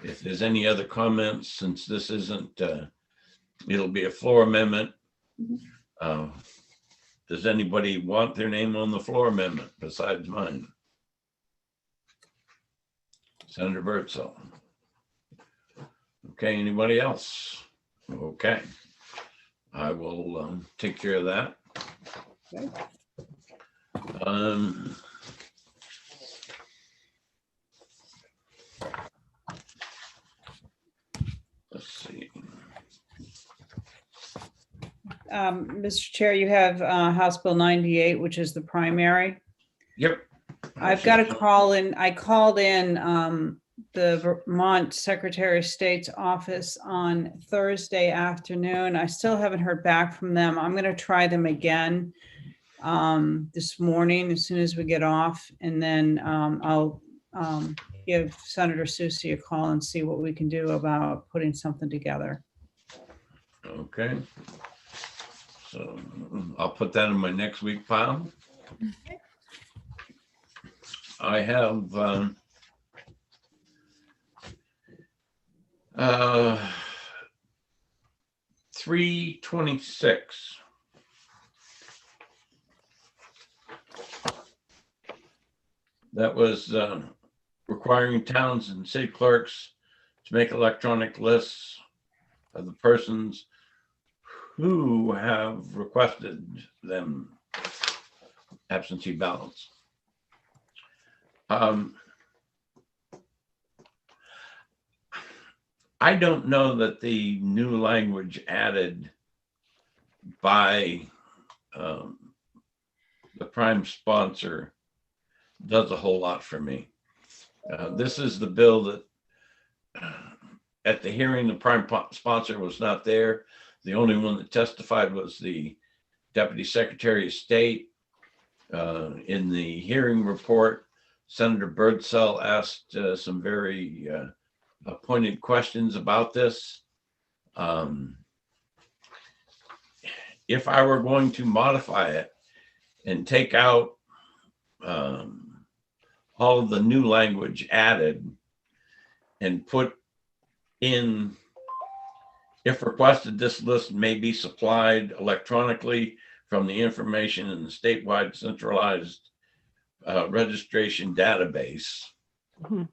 If there's any other comments, since this isn't, it'll be a floor amendment. Does anybody want their name on the floor amendment besides mine? Senator Birdsall. Okay, anybody else? Okay. I will take care of that. Okay. Let's see. Mr. Chair, you have House Bill 98, which is the primary. Yep. I've got to call in. I called in the Vermont Secretary of State's office on Thursday afternoon. I still haven't heard back from them. I'm going to try them again this morning as soon as we get off, and then I'll give Senator Susie a call and see what we can do about putting something together. Okay. So I'll put that in my next week file. I have Uh, 326. That was requiring towns and city clerks to make electronic lists of the persons who have requested them absentee ballots. I don't know that the new language added by the prime sponsor does a whole lot for me. This is the bill that at the hearing, the prime sponsor was not there. The only one that testified was the Deputy Secretary of State. In the hearing report, Senator Birdsell asked some very pointed questions about this. If I were going to modify it and take out all of the new language added and put in, if requested, this list may be supplied electronically from the information in the statewide centralized registration database. Mhm.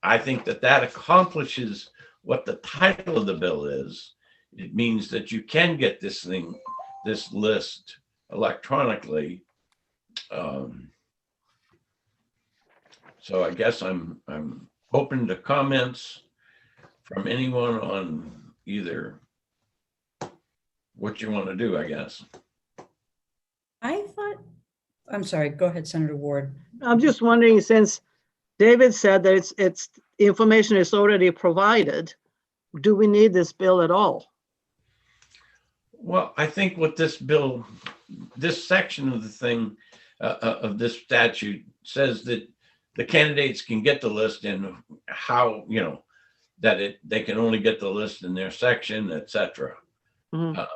I think that that accomplishes what the title of the bill is. It means that you can get this list electronically. So I guess I'm open to comments from anyone on either what you want to do, I guess. I'm sorry, go ahead, Senator Ward. I'm just wondering, since David said that it's information is already provided, do we need this bill at all? Well, I think what this bill, this section of the thing, of this statute says that the candidates can get the list and how, that they can only get the list in their section, et cetera. Mhm.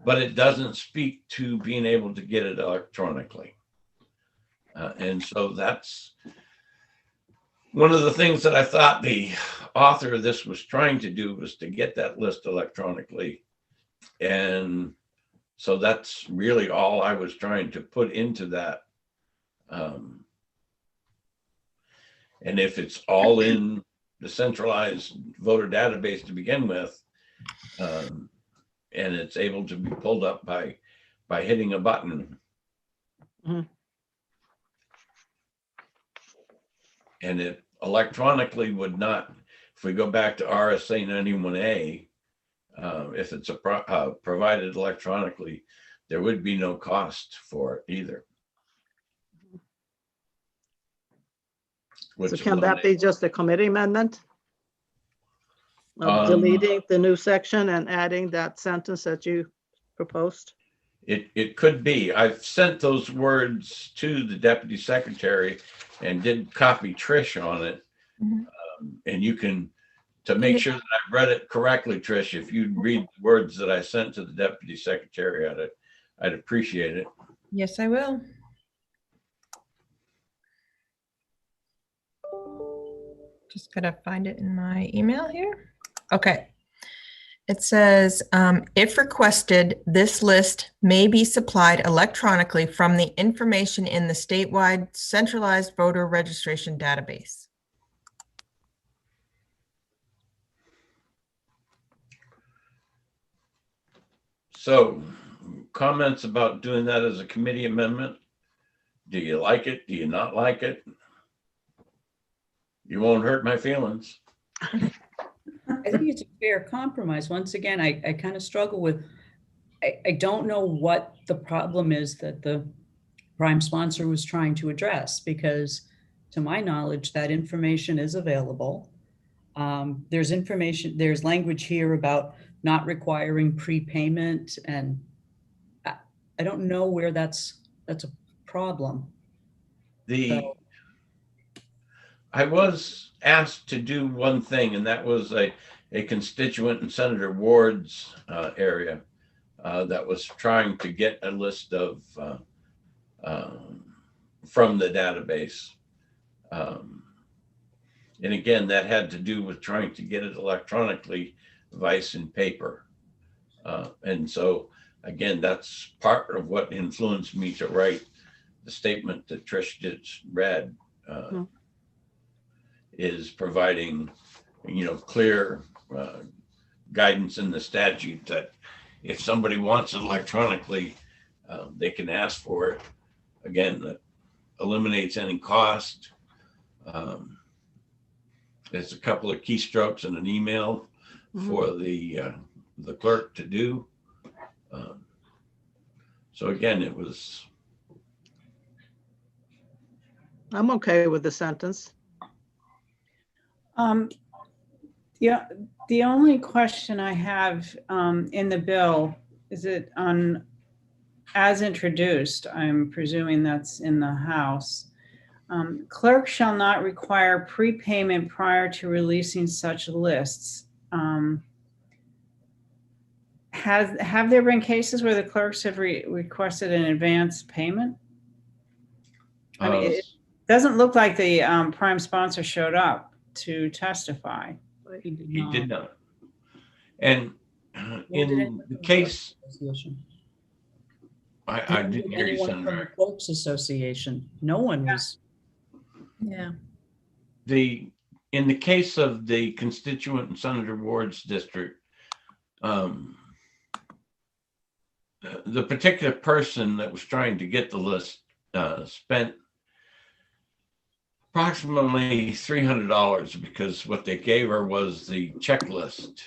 But it doesn't speak to being able to get it electronically. And so that's one of the things that I thought the author of this was trying to do, was to get that list electronically. And so that's really all I was trying to put into that. And if it's all in the centralized voter database to begin with, and it's able to be pulled up by hitting a button. Mhm. And it electronically would not, if we go back to RSA 91A, if it's provided electronically, there would be no cost for it either. So can that be just a committee amendment? Of Um, deleting the new section and adding that sentence that you proposed? It could be. I've sent those words to the deputy secretary and did copy Trish on it. Mhm. And you can, to make sure that I've read it correctly, Trish, if you'd read the words that I sent to the deputy secretary, I'd appreciate it. Yes, I will. Just gotta find it in my email here. Okay. It says, if requested, this list may be supplied electronically from the information in the statewide centralized voter registration database. So comments about doing that as a committee amendment? Do you like it? Do you not like it? You won't hurt my feelings. I think it's a fair compromise. Once again, I kind of struggle with, I don't know what the problem is that the prime sponsor was trying to address, because to my knowledge, that information is available. There's information, there's language here about not requiring prepayment, and I don't know where that's a problem. I was asked to do one thing, and that was a constituent in Senator Ward's area that was trying to get a list of from the database. And again, that had to do with trying to get it electronically, vice in paper. And so, again, that's part of what influenced me to write the statement that Trish just read, is providing, clear guidance in the statute that if somebody wants it electronically, they can ask for it. Again, that eliminates any cost. There's a couple of keystrokes in an email for the clerk to do. So again, it was. I'm okay with the sentence. Yeah, the only question I have in the bill is it on as introduced. I'm presuming that's in the House. Clerk shall not require prepayment prior to releasing such lists. Have there been cases where the clerks have requested an advance payment? I mean, it doesn't look like the prime sponsor showed up to testify. He did not. And in the case, I didn't hear you, Anyone from the Senator. Clerks Association. No one was. Yeah. In the case of the constituent in Senator Ward's district, the particular person that was trying to get the list spent approximately $300 because what they gave her was the checklist,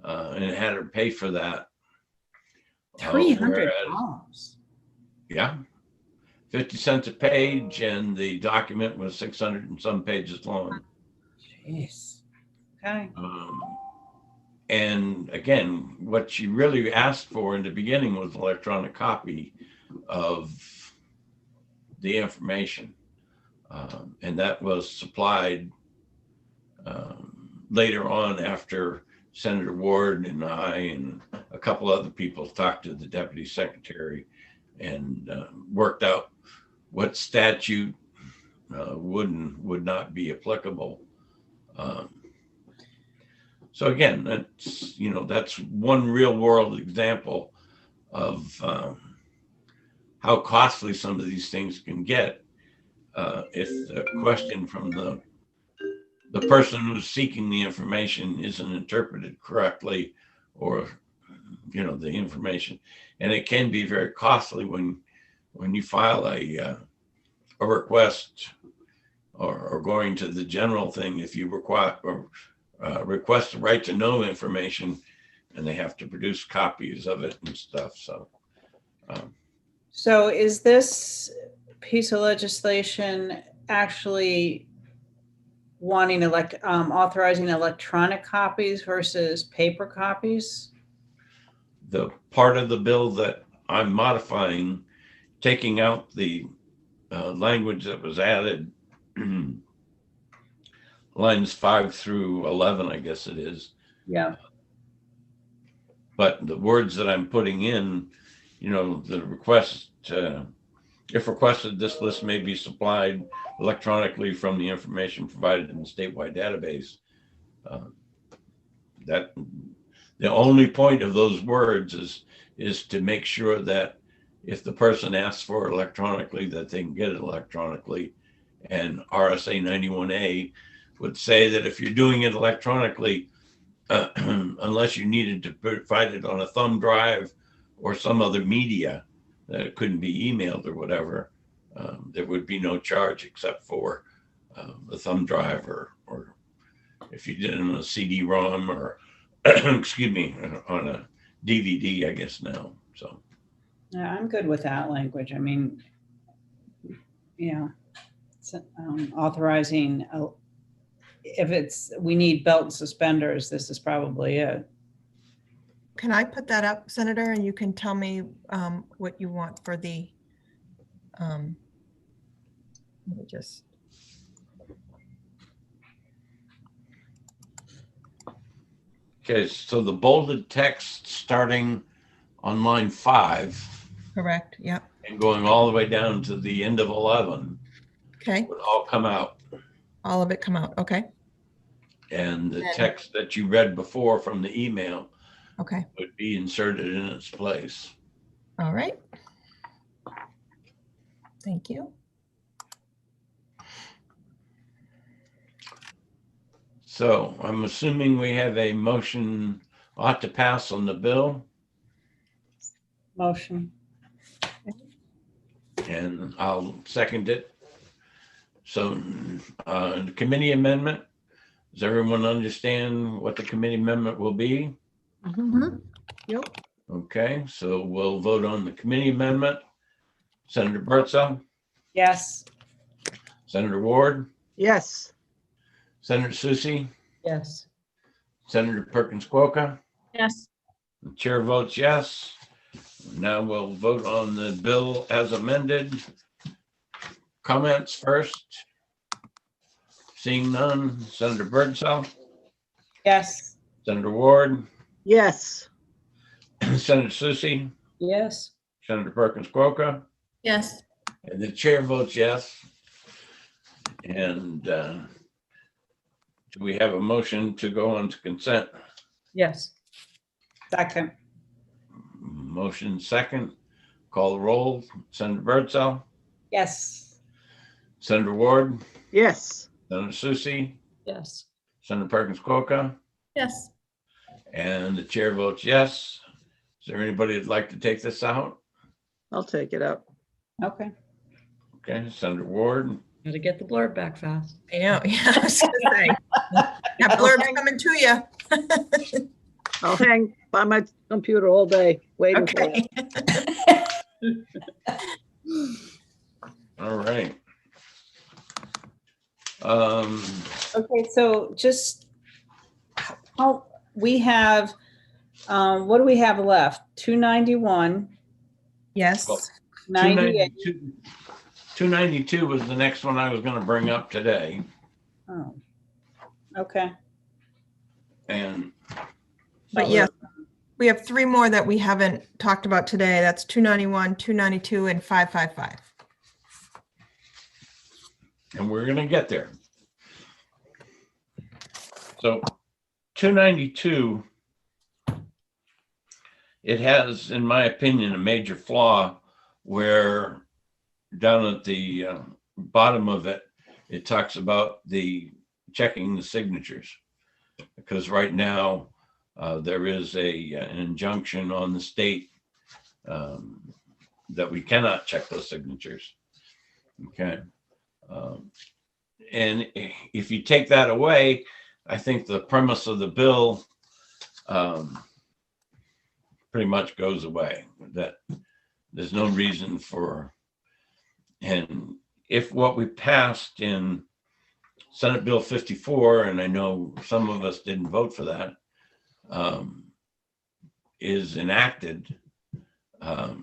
and it had her pay for that. $300. Yeah, 50 cents a page, and the document was 600 and some pages long. Jeez. Okay. And again, what she really asked for in the beginning was electronic copy of the information. And that was supplied later on after Senator Ward and I and a couple other people talked to the deputy secretary and worked out what statute would and would not be applicable. So again, that's one real world example of how costly some of these things can get if the question from the person who's seeking the information isn't interpreted correctly, or the information, and it can be very costly when you file a request or going to the general thing. If you request the right to know information, and they have to produce copies of it and stuff. So is this piece of legislation actually wanting authorizing electronic copies versus paper copies? The part of the bill that I'm modifying, taking out the language that was added, lines 5 through 11, I guess it is. Yeah. But the words that I'm putting in, the request, if requested, this list may be supplied electronically from the information provided in the statewide database. That the only point of those words is to make sure that if the person asks for it electronically, that they can get it electronically. And RSA 91A would say that if you're doing it electronically, unless you needed to provide it on a thumb drive or some other media that it couldn't be emailed or whatever, there would be no charge except for the thumb drive or if you did it on a CD-ROM or excuse me, on a DVD, I guess now. So yeah, I'm good with that language. I mean, yeah, it's, authorizing if we need belt and suspenders, this is probably it. Can I put that up, Senator, and you can tell me what you want for the, let me just. okay, so the bolded text starting on line 5. Correct, yep. And going all the way down to the end of 11 Okay, would all come out. all of it come out. Okay, And the Yeah. text that you read before from the email okay, would be inserted in its place. all right. Thank you. So I'm assuming we have a motion ought to pass on the bill, Motion. and I'll second it. So the committee amendment, does everyone understand what the committee amendment will be? Mhm. Yep. Okay, so we'll vote on the committee amendment. Senator Bertzel, Yes. Senator Ward, Yes. Senator Susie, Yes. Senator Perkins Cuoca. Yes. The chair votes yes. Now we'll vote on the bill as amended. Comments first. Seeing none, Senator Birdsall, Yes. Senator Ward, Yes. Senator Susie, Yes. Senator Perkins Cuoca, Yes. and the chair votes yes. And do we have a motion to go on to consent? Yes. Second. Motion second. Call the roll. Senator Birdsall, Yes. Senator Ward, Yes. Senator Susie, Yes. Senator Perkins Cuoca, Yes. and the chair votes yes. Is there anybody that'd like to take this out? I'll take it out. Okay. Okay, Senator Ward, Gotta get the blurb back fast. I know, yeah, I was gonna say. That blurb's coming to you. I'll hang by my computer all day waiting for Okay. it. all right. Okay, so just how we have, what do we have left? 291, Yes, Well, 98. 292 was the next one I was going to bring up today. Oh, okay. And but yes, we have three more that we haven't talked about today. That's 291, 292, and 555. we're going to get there. So 292, it has, in my opinion, a major flaw where down at the bottom of it, it talks about the checking the signatures. Because right now, there is an injunction on the state that we cannot check those signatures. Okay. And if you take that away, I think the premise of the bill pretty much goes away, that there's no reason for, and if what we passed in Senate Bill 54, and I know some of us didn't vote for that, is enacted, I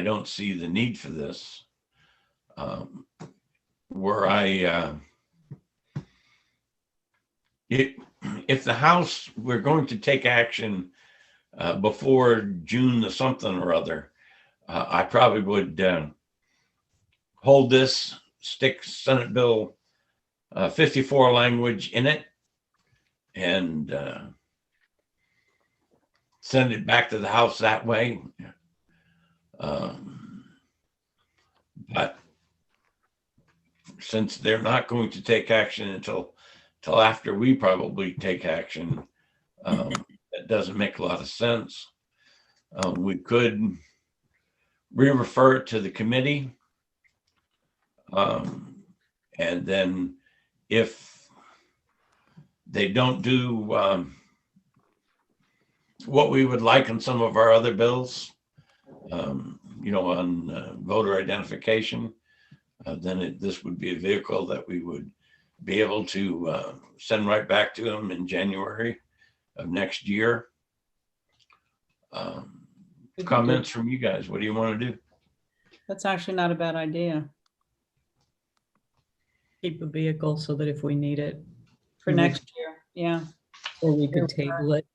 don't see the need for this. Where if the House, we're going to take action before June the something or other, I probably would hold this, stick Senate Bill 54 language in it, and send it back to the House that way. But since they're not going to take action until after we probably take action, that doesn't make a lot of sense. We could re-refer it to the committee. And then if they don't do what we would like in some of our other bills, on voter identification, then this would be a vehicle that we would be able to send right back to them in January of next year. Comments from you guys? What do you want to do? That's actually not a bad idea Keep a vehicle so that if we need it, for Mhm. next year. Yeah. or we could table it.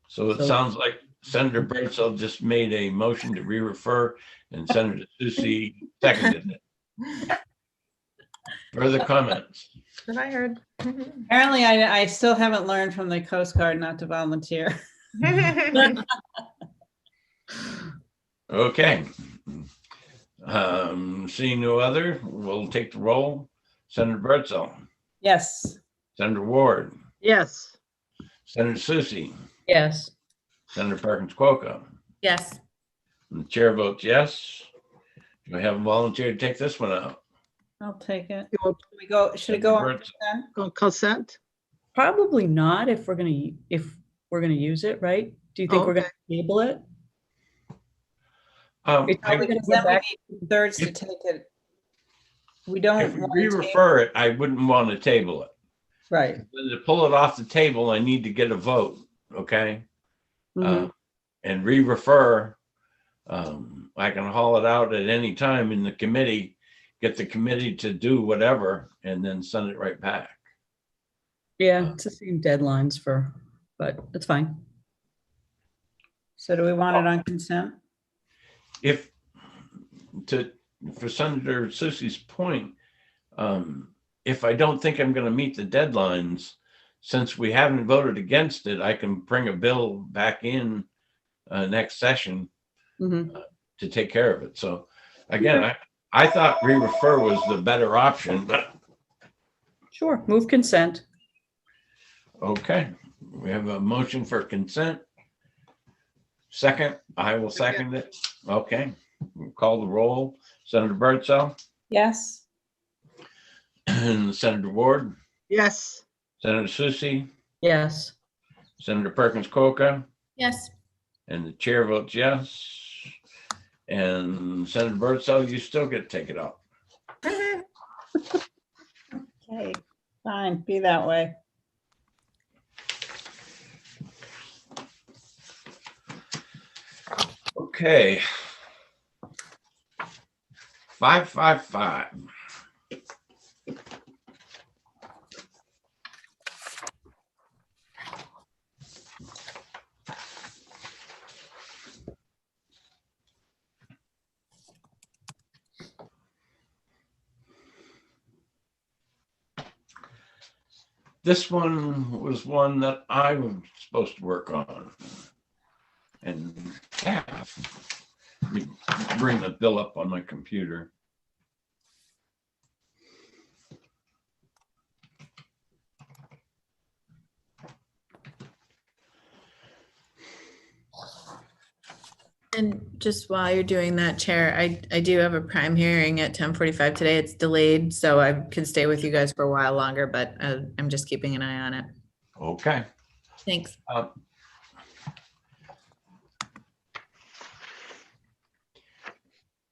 So it sounds like Senator Birdsell just made a motion to re-refer and Senator Susie seconded it. Further comments? That I heard. Apparently, I still haven't learned from the Coast Guard not to volunteer. Okay. Seeing no other, we'll take the roll. Senator Bertzel, Yes. Senator Ward, Yes. Senator Susie, Yes. Senator Perkins Cuoco. Yes. And the chair votes yes. Do I have a volunteer to take this one out? I'll take it. You want Should it go on Senator consent? on consent? Probably not if we're gonna use it, right? Do you think we're gonna table it? It's I- probably gonna Because go then we back. need thirds to If- take it. We don't If we want to take- re-refer it, I wouldn't want to table it. Right. To pull it off the table, I need to get a vote, okay? Mhm. And re-refer, I can haul it out at any time in the committee, get the committee to do whatever, and then send it right back. Yeah, it's the same deadlines but it's fine. So do we want it on consent? For Senator Susie's point, if I don't think I'm gonna meet the deadlines, since we haven't voted against it, I can bring a bill back in next session Mhm. to take care of it. So again, I thought re-refer was the better option, but Sure, move consent. okay. We have a motion for consent. Second, I will second it. Okay, we'll call the roll. Senator Birdsell, Yes. Senator Ward, Yes. Senator Susie, Yes. Senator Perkins Coca, Yes. and the chair votes yes. And Senator Birdsell, you still get to take it up. Okay, fine, be that way. Okay. 555. This one was one that I was supposed to work on. And half. Let me bring the bill up on my computer. And just while you're doing that, Chair, I do have a prime hearing at 10:45 today. It's delayed, so I can stay with you guys for a while longer, but I'm just keeping an eye on it. Okay. Thanks.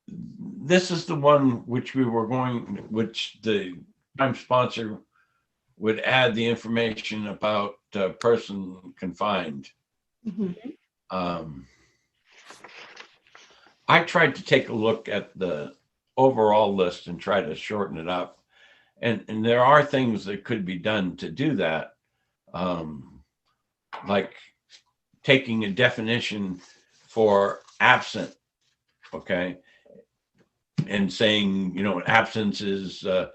This is the one which which the prime sponsor would add the information about person confined. I tried to take a look at the overall list and try to shorten it up. And there are things that could be done to do that. Like taking a definition for absent, okay? And saying, absence is you're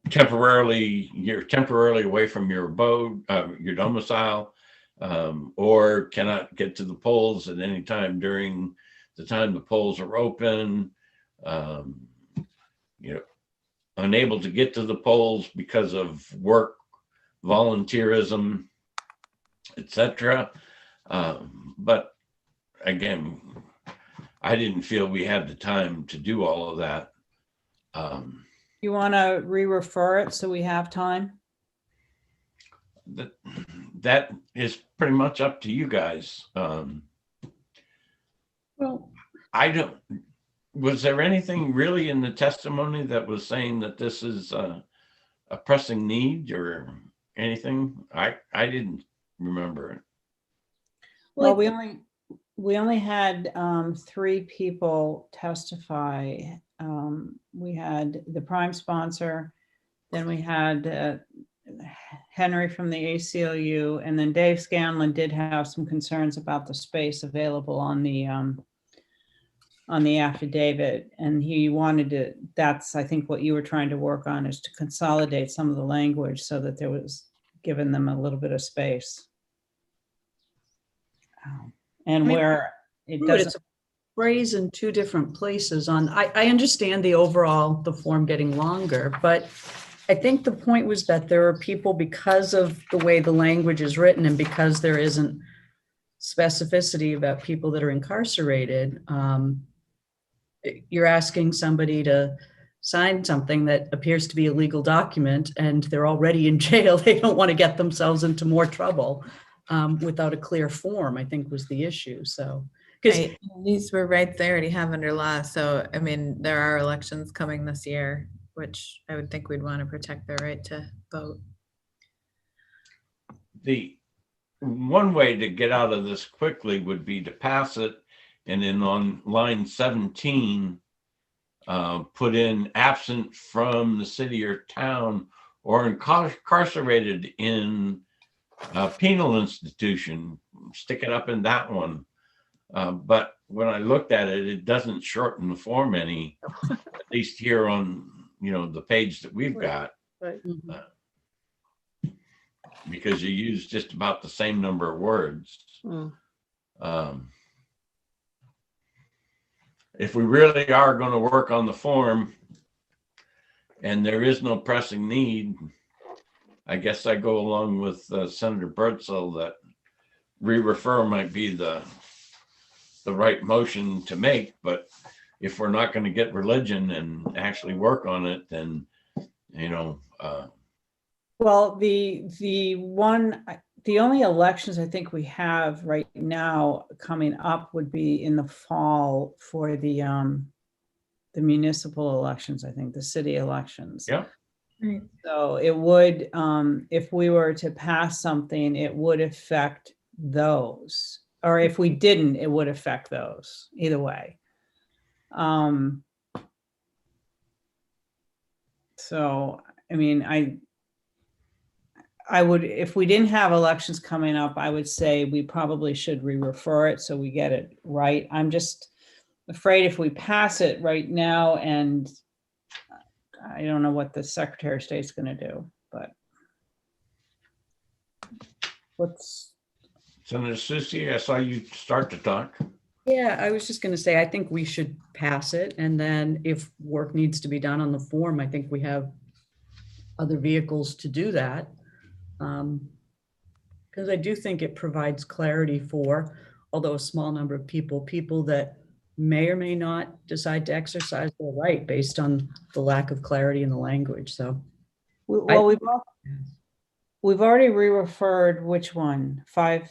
temporarily away from your abode, your domicile, or cannot get to the polls at any time during the time the polls are open, unable to get to the polls because of work, volunteerism, etc. But again, I didn't feel we had the time to do all of that. You want to re-refer it so we have time? That is pretty much up to you guys. Well, was there anything really in the testimony that was saying that this is a pressing need or anything? I didn't remember it. Well, we only had 3 people testify. We had the prime sponsor, then we had Henry from the ACLU, and then Dave Scanlon did have some concerns about the space available on the on the affidavit, and he wanted to, that's, I think, what you were trying to work on, is to consolidate some of the language so that there was, giving them a little bit of space. And where it But doesn't, it's a phrase in two different places on, I understand the overall, the form getting longer, but I think the point was that there are people, because of the way the language is written and because there isn't specificity about people that are incarcerated, you're asking somebody to sign something that appears to be a legal document and they're already in jail. They don't want to get themselves into more trouble without a clear form, I think was the issue. So, because Right. These were right there already have under law. So, I mean, there are elections coming this year, which I would think we'd want to protect their right to vote. The one way to get out of this quickly would be to pass it, and then on line 17, put in absent from the city or town or incarcerated in a penal institution, stick it up in that one. But when I looked at it, it doesn't shorten the form any, at least here on, the page that we've got. Right. Because you use just about the same number of words. If we really are going to work on the form and there is no pressing need, I guess I go along with Senator Birdsell that re-refer might be the right motion to make. But if we're not going to get religion and actually work on it, then, well, the only elections I think we have right now coming up would be in the fall for the municipal elections, I think, the city elections. Yeah. Right. So it would, if we were to pass something, it would affect those. Or if we didn't, it would affect those, either way. So, I mean, I would, if we didn't have elections coming up, I would say we probably should re-refer it so we get it right. I'm just afraid if we pass it right now, and I don't know what the Secretary of State's going to do, but what's... Senator Susie, I saw you start to talk. yeah, I was just going to say, I think we should pass it. And then if work needs to be done on the form, I think we have other vehicles to do that. Because I do think it provides clarity for, although a small number of people that may or may not decide to exercise their right based on the lack of clarity in the language. So, Well, we've already re-referred which one? 5?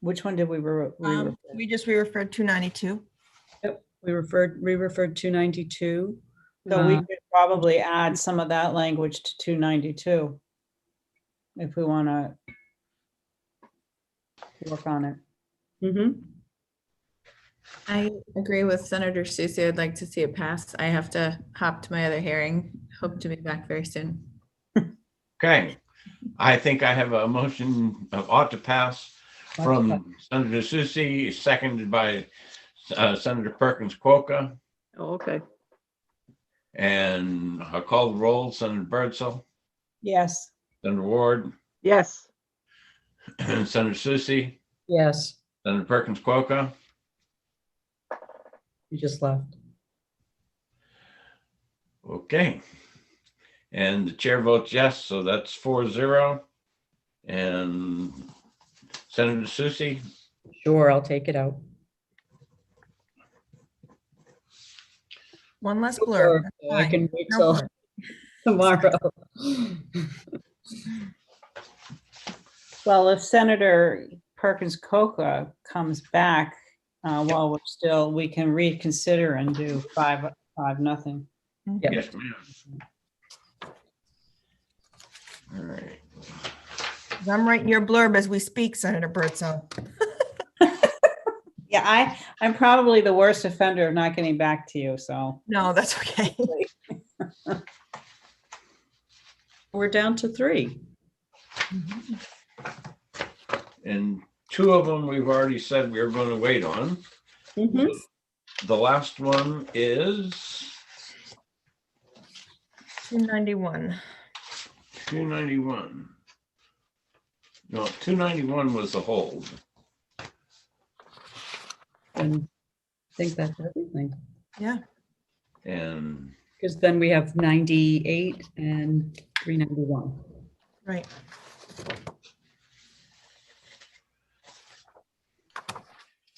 Which one did we re-refer? We just re-referred 292. yep, we re-referred 292. So we could probably add some of that language to 292 if we want to work on it. Mm-hmm. I agree with Senator Susie. I'd like to see it pass. I have to hop to my other hearing. Hope to be back very soon. Okay. I think I have a motion of ought to pass from Senator Susie, seconded by Senator Perkins Quokka. Oh, okay. And I'll call the roll. Senator Birdsell, Yes. Senator Ward, Yes. Senator Susie, Yes, Senator Perkins Quokka. you just left. Okay. And the chair votes yes, so that's 4-0. And Senator Susie, Sure, I'll take it out. One less Sure, blurb. That's so I fine. can wait No till blurb. tomorrow. Well, if Senator Perkins Coca comes back while we're still, we can reconsider and do 5-0. Yep. yes, ma'am. All right. I'm writing your blurb as we speak, Senator Birdsell. Yeah, I'm probably the worst offender of not getting back to you, so. No, that's okay. We're down to 3. And 2 of them we've already said we are going to wait on. Mhm. the last one is 291. 291. No, 291 was the hold. And I think that's everything. Yeah. And Because then we have 98 and 391. Right.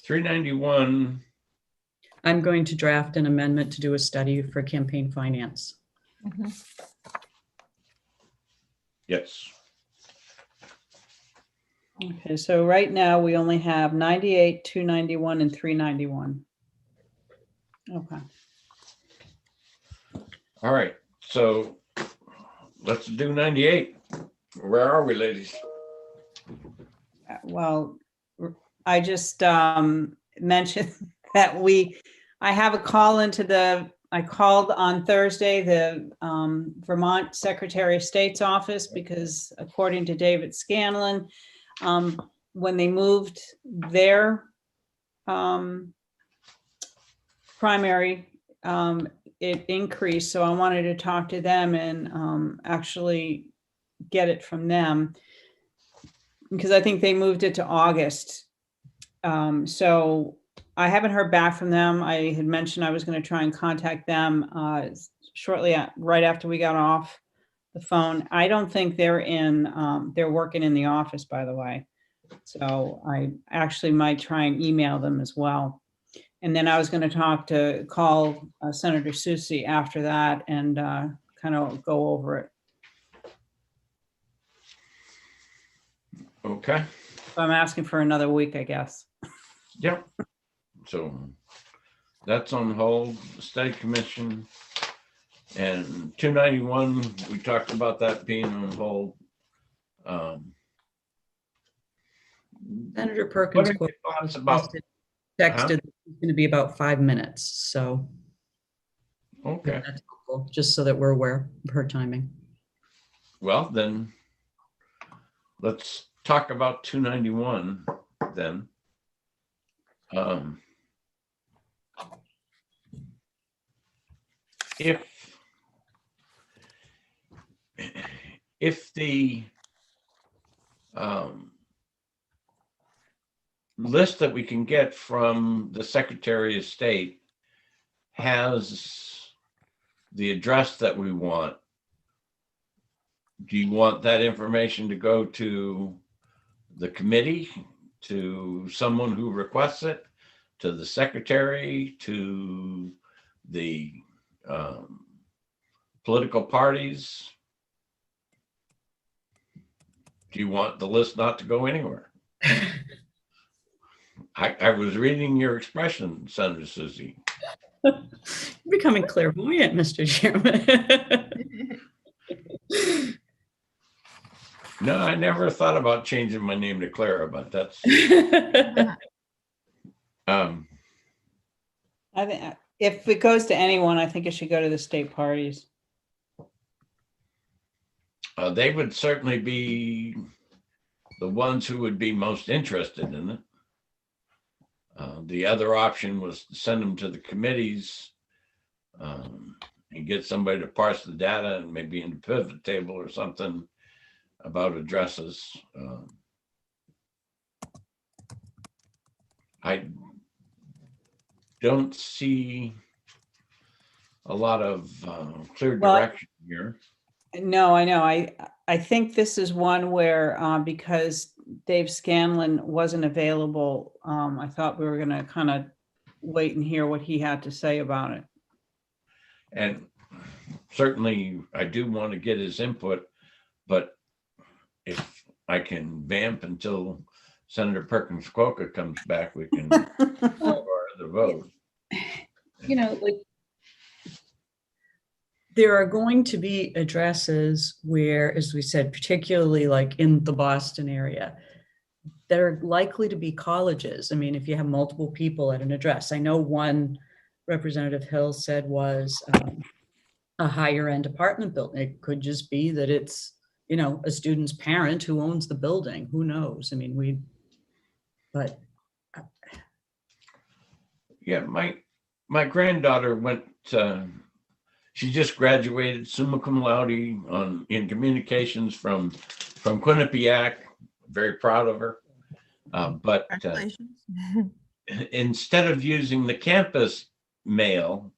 391, I'm going to draft an amendment to do a study for campaign finance. yes. Okay, so right now we only have 98, 291, and 391. Okay. All right, so let's do 98. Where are we, ladies? Well, I just mentioned that I have a call I called on Thursday, the Vermont Secretary of State's office, because according to David Scanlon, when they moved their primary, it increased. So I wanted to talk to them and actually get it from them, because I think they moved it to August. So I haven't heard back from them. I had mentioned I was going to try and contact them shortly right after we got off the phone. I don't think they're working in the office, by the way. So I actually might try and email them as well. And then I was going to call Senator Susie after that and kind of go over it. Okay. So I'm asking for another week, I guess. Yep. So that's on hold. The study commission and 291, we talked about that being on hold. Senator What Perkins are your quote thoughts was about? texted it's going to be about 5 minutes. So Okay. that's helpful, just so that we're aware of her timing. Well, then let's talk about 291 then. If the list that we can get from the Secretary of State has the address that we want, do you want that information to go to the committee, to someone who requests it, to the secretary, to the political parties? Do you want the list not to go anywhere? I was reading your expression, Senator Susie. You're becoming clairvoyant, Mr. Chairman. No, I never thought about changing my name to Clara, but that's I think if it goes to anyone, I think it should go to the state parties. they would certainly be the ones who would be most interested in it. The other option was to send them to the committees and get somebody to parse the data and maybe in the pivot table or something about addresses. I don't see a lot of clear direction here. No, I know. I think this is one where because Dave Scanlon wasn't available, I thought we were going to kind of wait and hear what he had to say about it. And certainly I do want to get his input, but if I can vamp until Senator Perkins Quokka comes back, we can have our other vote. You know, like, there are going to be addresses where, as we said, particularly like in the Boston area, that are likely to be colleges. I mean, if you have multiple people at an address, I know one Representative Hill said was a higher end apartment building. It could just be that it's, you know, a student's parent who owns the building. Who knows? I mean, but yeah, my granddaughter went, she just graduated summa cum laude in communications from Quinnipiac. Very proud of her. But Congratulations. instead of using the campus mail,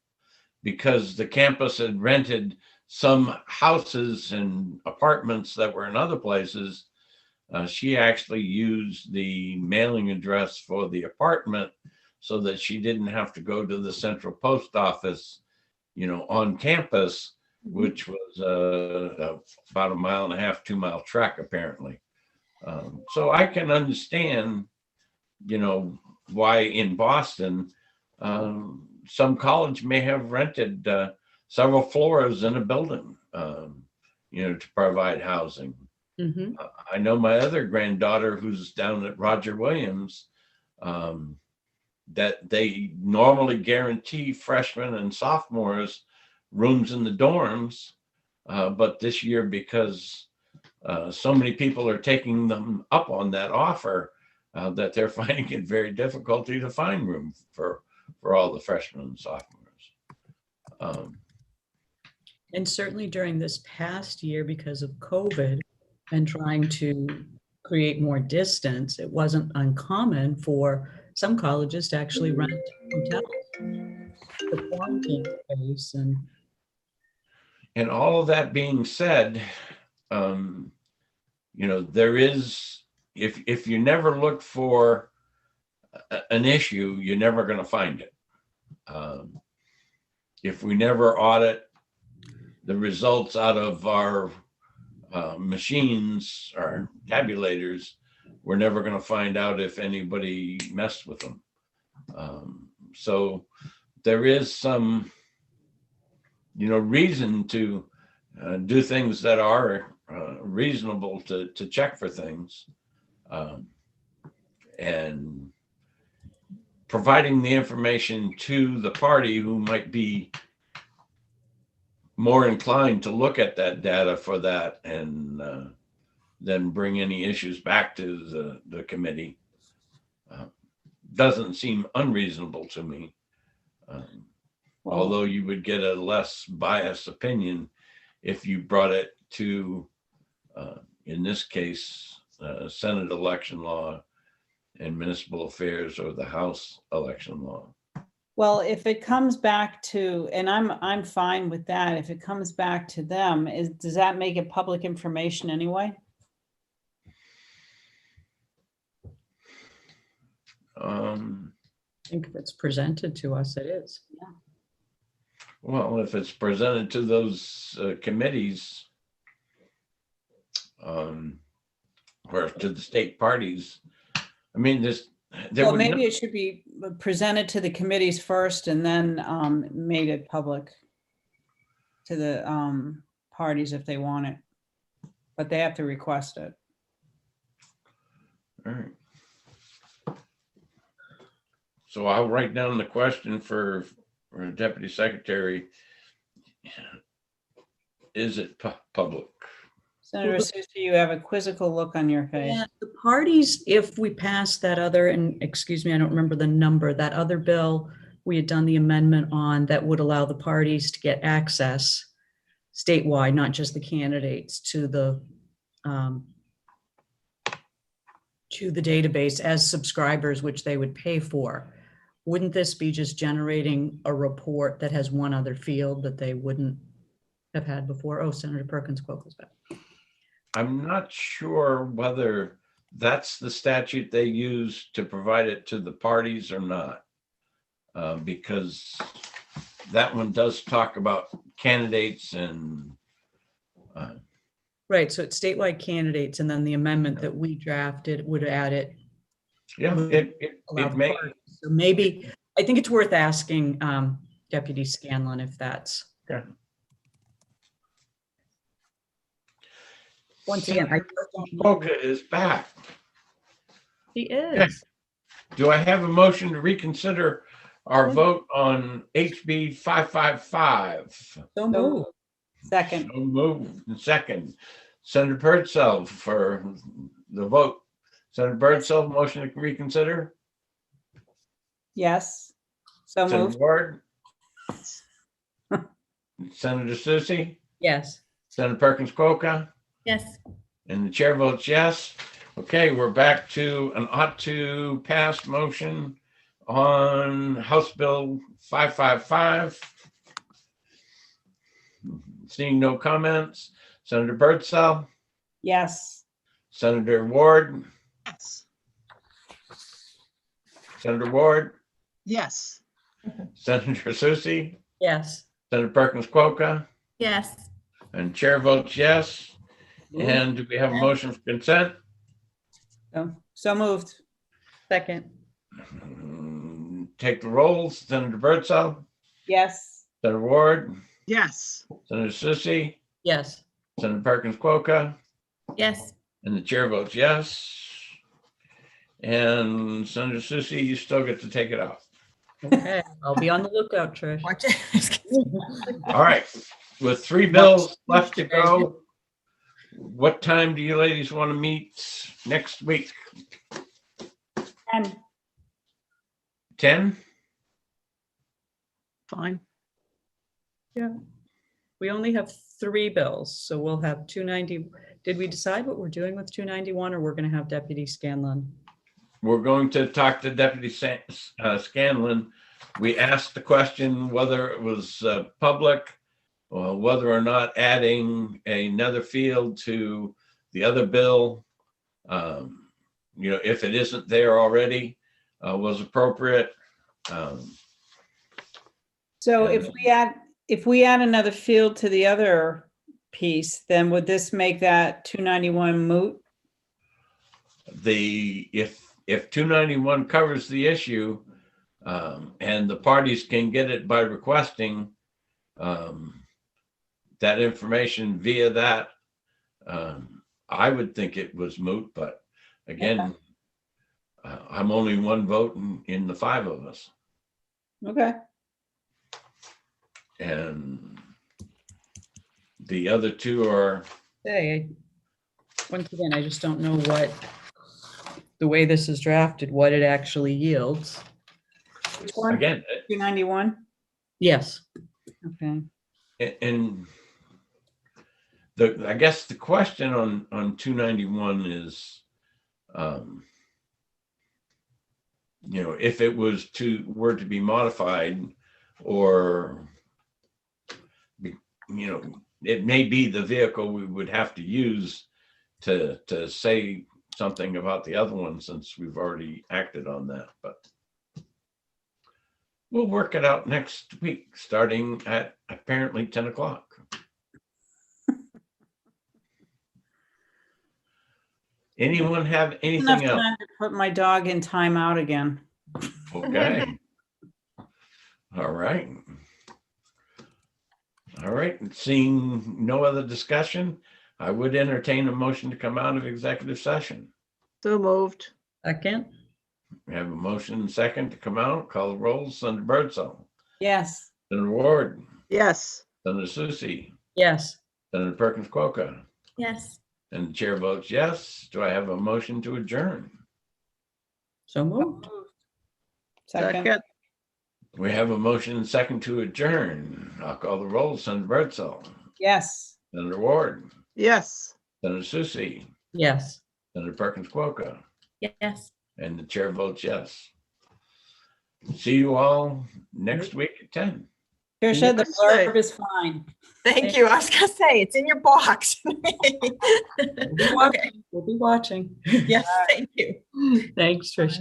because the campus had rented some houses and apartments that were in other places, she actually used the mailing address for the apartment so that she didn't have to go to the central post office, on campus, which was about 1.5 mile, 2 mile trek apparently. So I can understand, why in Boston, some college may have rented several floors in a building, to provide housing. Mhm. I know my other granddaughter who's down at Roger Williams, that they normally guarantee freshmen and sophomores rooms in the dorms. But this year, because so many people are taking them up on that offer, that they're finding it very difficult to find room for all the freshmen and sophomores. And certainly during this past year, because of COVID and trying to create more distance, it wasn't uncommon for some colleges to actually rent hotels for quarantine space. And all of that being said, there is, if you never look for an issue, you're never going to find it. If we never audit the results out of our machines or tabulators, we're never going to find out if anybody messed with them. So there is some, reason to do things that are reasonable to check for things, and providing the information to the party who might be more inclined to look at that data for that, and then bring any issues back to the committee. Doesn't seem unreasonable to me. Although you would get a less biased opinion if you brought it to, in this case, Senate election law and municipal affairs, or the House election law. Well, if it comes back to, and I'm fine with that, if it comes back to them, does that make it public information anyway? I think if it's presented to us, it is. Yeah. Well, if it's presented to those committees, or to the state parties, I mean, Well, maybe it should be presented to the committees first and then made it public to the parties if they want it. But they have to request it. All right. So I'll write down the question for Deputy Secretary. Is it public? Senator Sousa, you have a quizzical look on your face. Yeah, the parties, if we pass that other, and excuse me, I don't remember the number, that other bill we had done the amendment on that would allow the parties to get access statewide, not just the candidates, to the database as subscribers, which they would pay for. Wouldn't this be just generating a report that has one other field that they wouldn't have had before? Oh, Senator Perkins' quote was back. I'm not sure whether that's the statute they use to provide it to the parties or not, because that one does talk about candidates and. Right, so it's statewide candidates, and then the amendment that we drafted would add it. Yeah, allow it the may. parties. So maybe, I think it's worth asking Deputy Scanlon if that's. Yeah. Once again, Polka is back. He is. Do I have a motion to reconsider our vote on HB 555? So moved. Second. So moved and second. Senator Birdsell for the vote. Senator Birdsell, motion to reconsider? Yes. So Senator moved. Ward, Senator Susie, Yes. Senator Perkins Coca, Yes. and the chair votes yes. Okay, we're back to an ought to pass motion on House Bill 555. Seeing no comments, Senator Birdsell, Yes. Senator Ward, Yes. Senator Ward, Yes. Senator Susie, Yes. Senator Perkins Coca, Yes. and chair votes yes. And do we have a motion for consent? So moved. Second. Take the rolls. Senator Birdsell, Yes. Senator Ward, Yes. Senator Susie, Yes. Senator Perkins Coca, Yes. and the chair votes yes. And Senator Susie, you still get to take it off. Okay. I'll be on the lookout, Trish. Watch it. All right, with 3 bills left to go, what time do you ladies want to meet next week? And 10? Fine. Yeah. We only have 3 bills, so we'll have 290. Did we decide what we're doing with 291, or we're going to have Deputy Scanlon? We're going to talk to Deputy Scanlon. We asked the question whether it was public, or whether or not adding another field to the other bill, if it isn't there already, was appropriate. so And- if we add another field to the other piece, then would this make that 291 moot? If 291 covers the issue, and the parties can get it by requesting that information via that, I would think it was moot, but again, I'm only one vote in the 5 of us. Okay. And the other 2 are, Hey, once again, I just don't know what, the way this is drafted, what it actually yields. Which one? again, 291? Yes. Okay. and I guess the question on 291 is, if it were to be modified, or, it may be the vehicle we would have to use to say something about the other one, since we've already acted on that, but we'll work it out next week, starting at apparently 10 o'clock. Anyone have anything Enough else? time to put my dog in timeout again. Okay. All right. All right. Seeing no other discussion, I would entertain a motion to come out of executive session. So moved. Second. We have a motion and second to come out. Call the roll. Senator Birdsell, Yes. Senator Ward, Yes. Senator Susie, Yes. Senator Perkins Coca, Yes. and the chair votes yes. Do I have a motion to adjourn? So moved. Second. Second. We have a motion and second to adjourn. I'll call the roll. Senator Birdsell, Yes. Senator Ward, Yes. Senator Susie, Yes. Senator Perkins Coca, Yes. and the chair votes yes. See you all next week at 10. Tricia, the Say. blurb is fine. Thank you. I was gonna say, it's in your box. We'll be watching. We'll be watching. Yes, thank you. Thanks, Tricia.